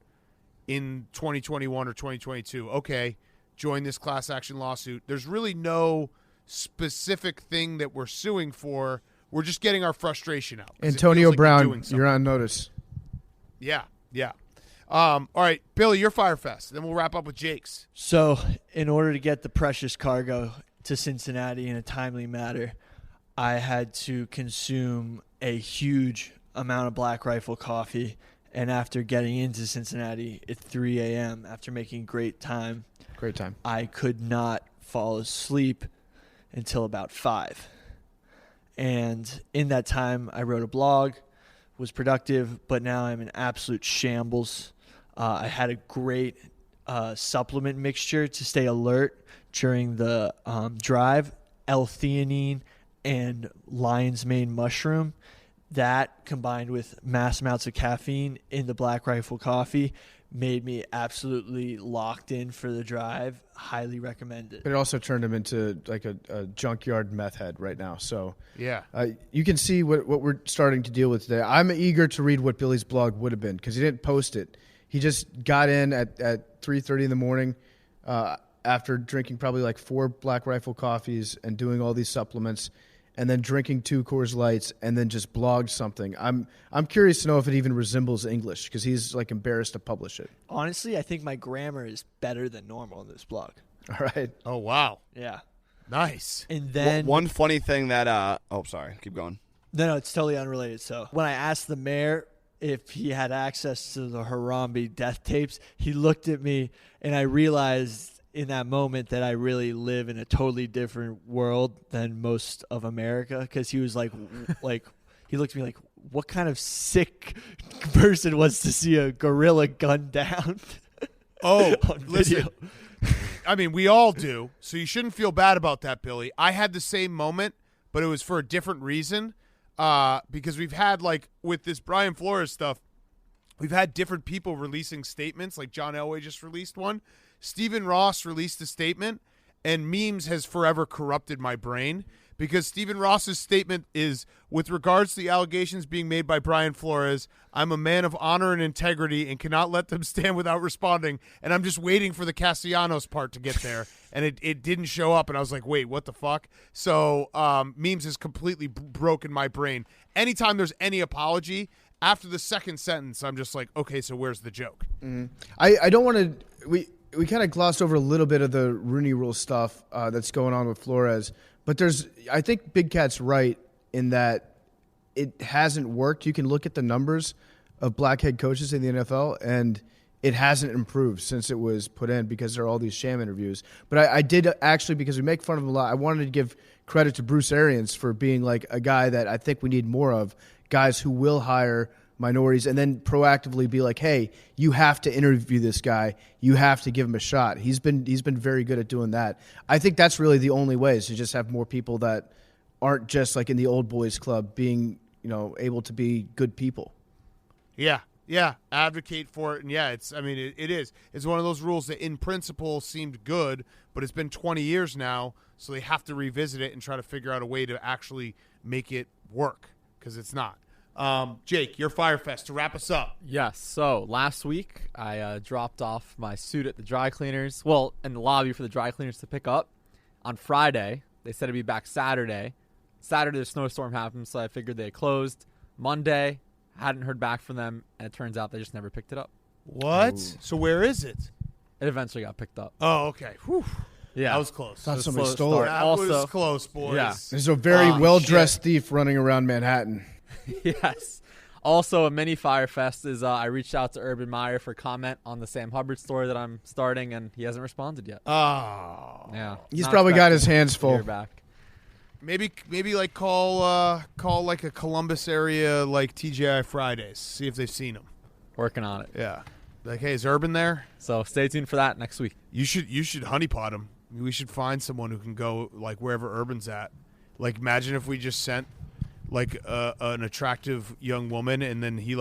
in 2021 or 2022? Okay, join this class action lawsuit. There's really no specific thing that we're suing for. We're just getting our frustration out. Antonio Brown, you're on notice. Yeah. All right, Billy, your Fyre Fest. Then we'll wrap up with Jake's. So, in order to get the precious cargo to Cincinnati in a timely manner, I had to consume a huge amount of Black Rifle coffee. And after getting into Cincinnati at 3 a.m., after making great time, I could not fall asleep until about 5. And in that time, I wrote a blog, was productive, but now I'm in absolute shambles. I had a great supplement mixture to stay alert during the drive, L-theanine and lion's mane mushroom. That, combined with mass amounts of caffeine in the Black Rifle coffee, made me absolutely locked in for the drive. Highly recommend it. But it also turned him into like a junkyard meth head right now. So yeah, you can see what we're starting to deal with today. I'm eager to read what Billy's blog would have been because he didn't post it. He just got in at 3:30 in the morning after drinking probably like 4 Black Rifle coffees and doing all these supplements, and then drinking 2 Coors Lights, and then just blogged something. I'm curious to know if it even resembles English because he's like embarrassed to publish it. Honestly, I think my grammar is better than normal in this blog. All right. Oh wow. Yeah. Nice. And then One funny thing that sorry, keep going. No, it's totally unrelated. So when I asked the mayor if he had access to the Harambe death tapes, he looked at me, and I realized in that moment that I really live in a totally different world than most of America, because he was like he looked at me like, what kind of sick person wants to see a gorilla gunned down? Oh, on video? listen. I mean, we all do, so you shouldn't feel bad about that, Billy. I had the same moment, but it was for a different reason. Because we've had, like, with this Brian Flores stuff, we've had different people releasing statements. Like John Elway just released one. Stephen Ross released a statement, and memes has forever corrupted my brain because Stephen Ross's statement is, with regards to the allegations being made by Brian Flores, I'm a man of honor and integrity and cannot let them stand without responding, and I'm just waiting for the Castellanos part to get there, and it didn't show up, and I was like, wait, what the fuck? So memes has completely broken my brain. Anytime there's any apology, after the second sentence, I'm just like, okay, so where's the joke? Mm-hmm. I don't want to – we kind of glossed over a little bit of the Rooney Rule stuff that's going on with Flores, but I think Big Cat's right in that it hasn't worked. You can look at the numbers of black head coaches in the NFL, and it hasn't improved since it was put in because there are all these sham interviews. But I did actually, because we make fun of him a lot, I wanted to give credit to Bruce Arians for being like a guy that I think we need more of, guys who will hire minorities and then proactively be like, hey, you have to interview this guy. You have to give him a shot. He's been very good at doing that. I think that's really the only way, is to just have more people that aren't just like in the old boys club being, able to be good people. Yeah, advocate for it, and yeah, it is. It's one of those rules that in principle seemed good, but it's been 20 years now, so they have to revisit it and try to figure out a way to actually make it work, because it's not. Jake, your Fyre Fest, to wrap us up. Yes, so last week I dropped off my suit at the dry cleaners, well, in the lobby for the dry cleaners to pick up. On Friday, they said it'd be back Saturday. Saturday, the snowstorm happened, so I figured they had closed. Monday, hadn't heard back from them, and it turns out they just never picked it up. What? Ooh. So where is it? It eventually got picked up. Oh, okay. Whew. Yeah. That was close. Thought It was somebody slow stole it. start. That Also, was close, boys. Yeah. There's a very well-dressed shit. thief running around Manhattan. Yes. Also, a mini Fyre Fest is I reached out to Urban Meyer for comment on the Sam Hubbard story that I'm starting, and he hasn't responded yet. Oh. Yeah. He's Not probably got expecting his hands to full. hear back. Maybe like call like a Columbus area like TGI Fridays. See if they've seen him. Working on it. Yeah. Like, hey, is Urban there? So stay tuned for that next week. You should honeypot him. We should find someone who can go like wherever Urban's at. Like, imagine if we just sent like an attractive young woman, and then he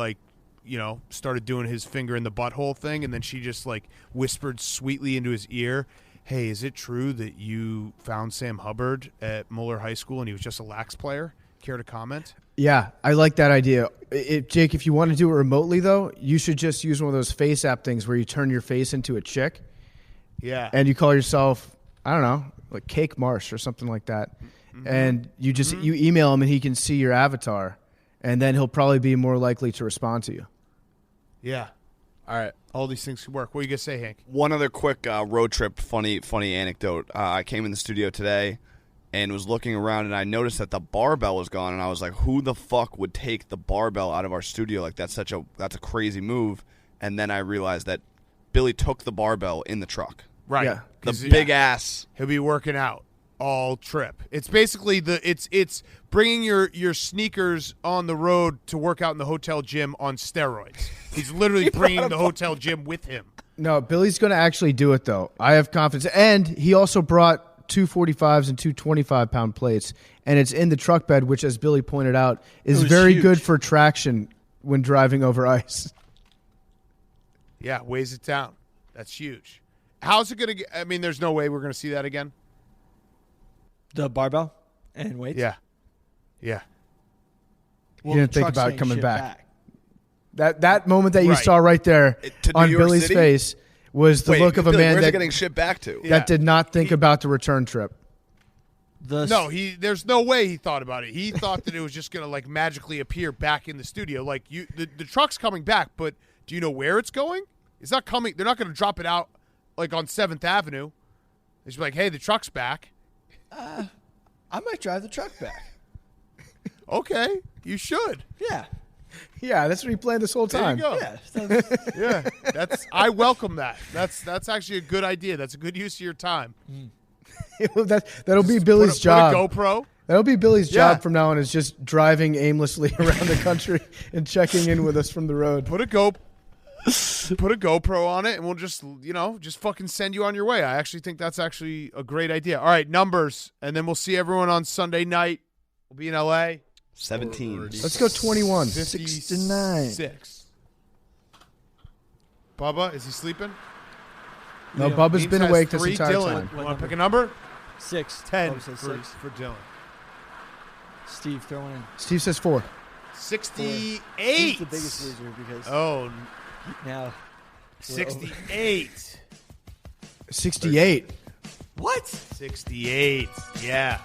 started doing his finger in the butthole thing, and then she just like whispered sweetly into his ear, hey, is it true that you found Sam Hubbard at Muller High School and he was just a lax player? Care to comment? Yeah, I like that idea. Jake, if you want to do it remotely, though, you should just use one of those face app things where you turn your face into a chick. Yeah. And you call yourself, I don't know, like Cake Marsh or something like that. Mm-hmm. And you just you email him and he can see your avatar, and then he'll probably be more likely to respond to you. Yeah. All right. All these things could work. What are you going to say, Hank? One other quick road trip funny anecdote. I came in the studio today, and was looking around, and I noticed that the barbell was gone, and I was like, who the fuck would take the barbell out of our studio? Like, that's a crazy move. And then I realized that Billy took the barbell in the truck. Right. Yeah. The big ass. He'll be working out all trip. It's basically it's bringing your sneakers on the road to work out in the hotel gym on steroids. He's literally bringing the hotel gym with him. No, Billy's going to actually do it, though. I have confidence. And he also brought 2 45s and 2 25-pound plates, and it's in the truck bed, which, as Billy pointed out, is very huge. good for traction when driving over ice. Yeah, weighs it down. That's huge. How's it going to – I mean, there's no way we're going to see that again? The barbell and weights? Yeah. Yeah. He didn't think truck's about saying coming shit back. That moment that you Right. saw right there To New on York Billy's City? face was the Wait, look of a Billy, man where's that it getting shit back to? Yeah. did not think about the return trip. No, there's no way he thought about it. He thought that it was just going to, like, magically appear back in the studio. Like, the truck's coming back, but do you know where it's going? It's not coming. They're not going to drop it out, like, on 7th Avenue. They should be like, hey, the truck's back. I might drive the truck back. Okay, you should. Yeah. Yeah, that's what he planned this whole There time. you go. Yeah. Yeah, I welcome that. That's actually a good idea. That's a good use of your time. That'll be Billy's job. Put a GoPro. That'll be Billy's Yeah. job from now on, is just driving aimlessly around the country and checking in with us from the road. Put a GoPro on it, and we'll just fucking send you on your way. I actually think that's actually a great idea. All right, numbers, and then we'll see everyone on Sunday night. We'll be in LA. 17. Let's go 21. 56. Bubba, is he sleeping? No, Bubba's Means been has awake this 3. entire Dylan, time. you want to pick a number? 6. 10 Bubba says for 6. Dylan. Steve, throw one in. Steve says 4. 68. He's the biggest loser because Oh, now 68. 68. what? 68. Yeah.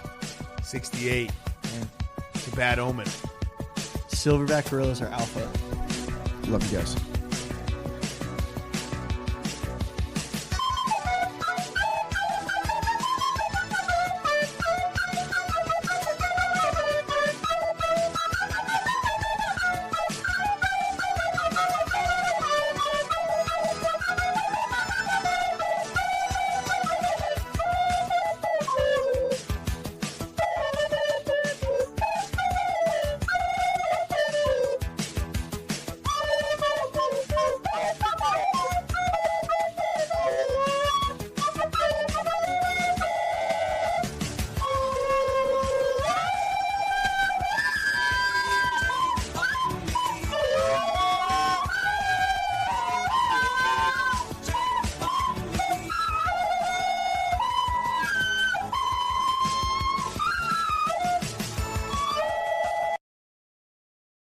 68. Man. It's a bad omen. Silverback gorillas are alpha. Love you guys.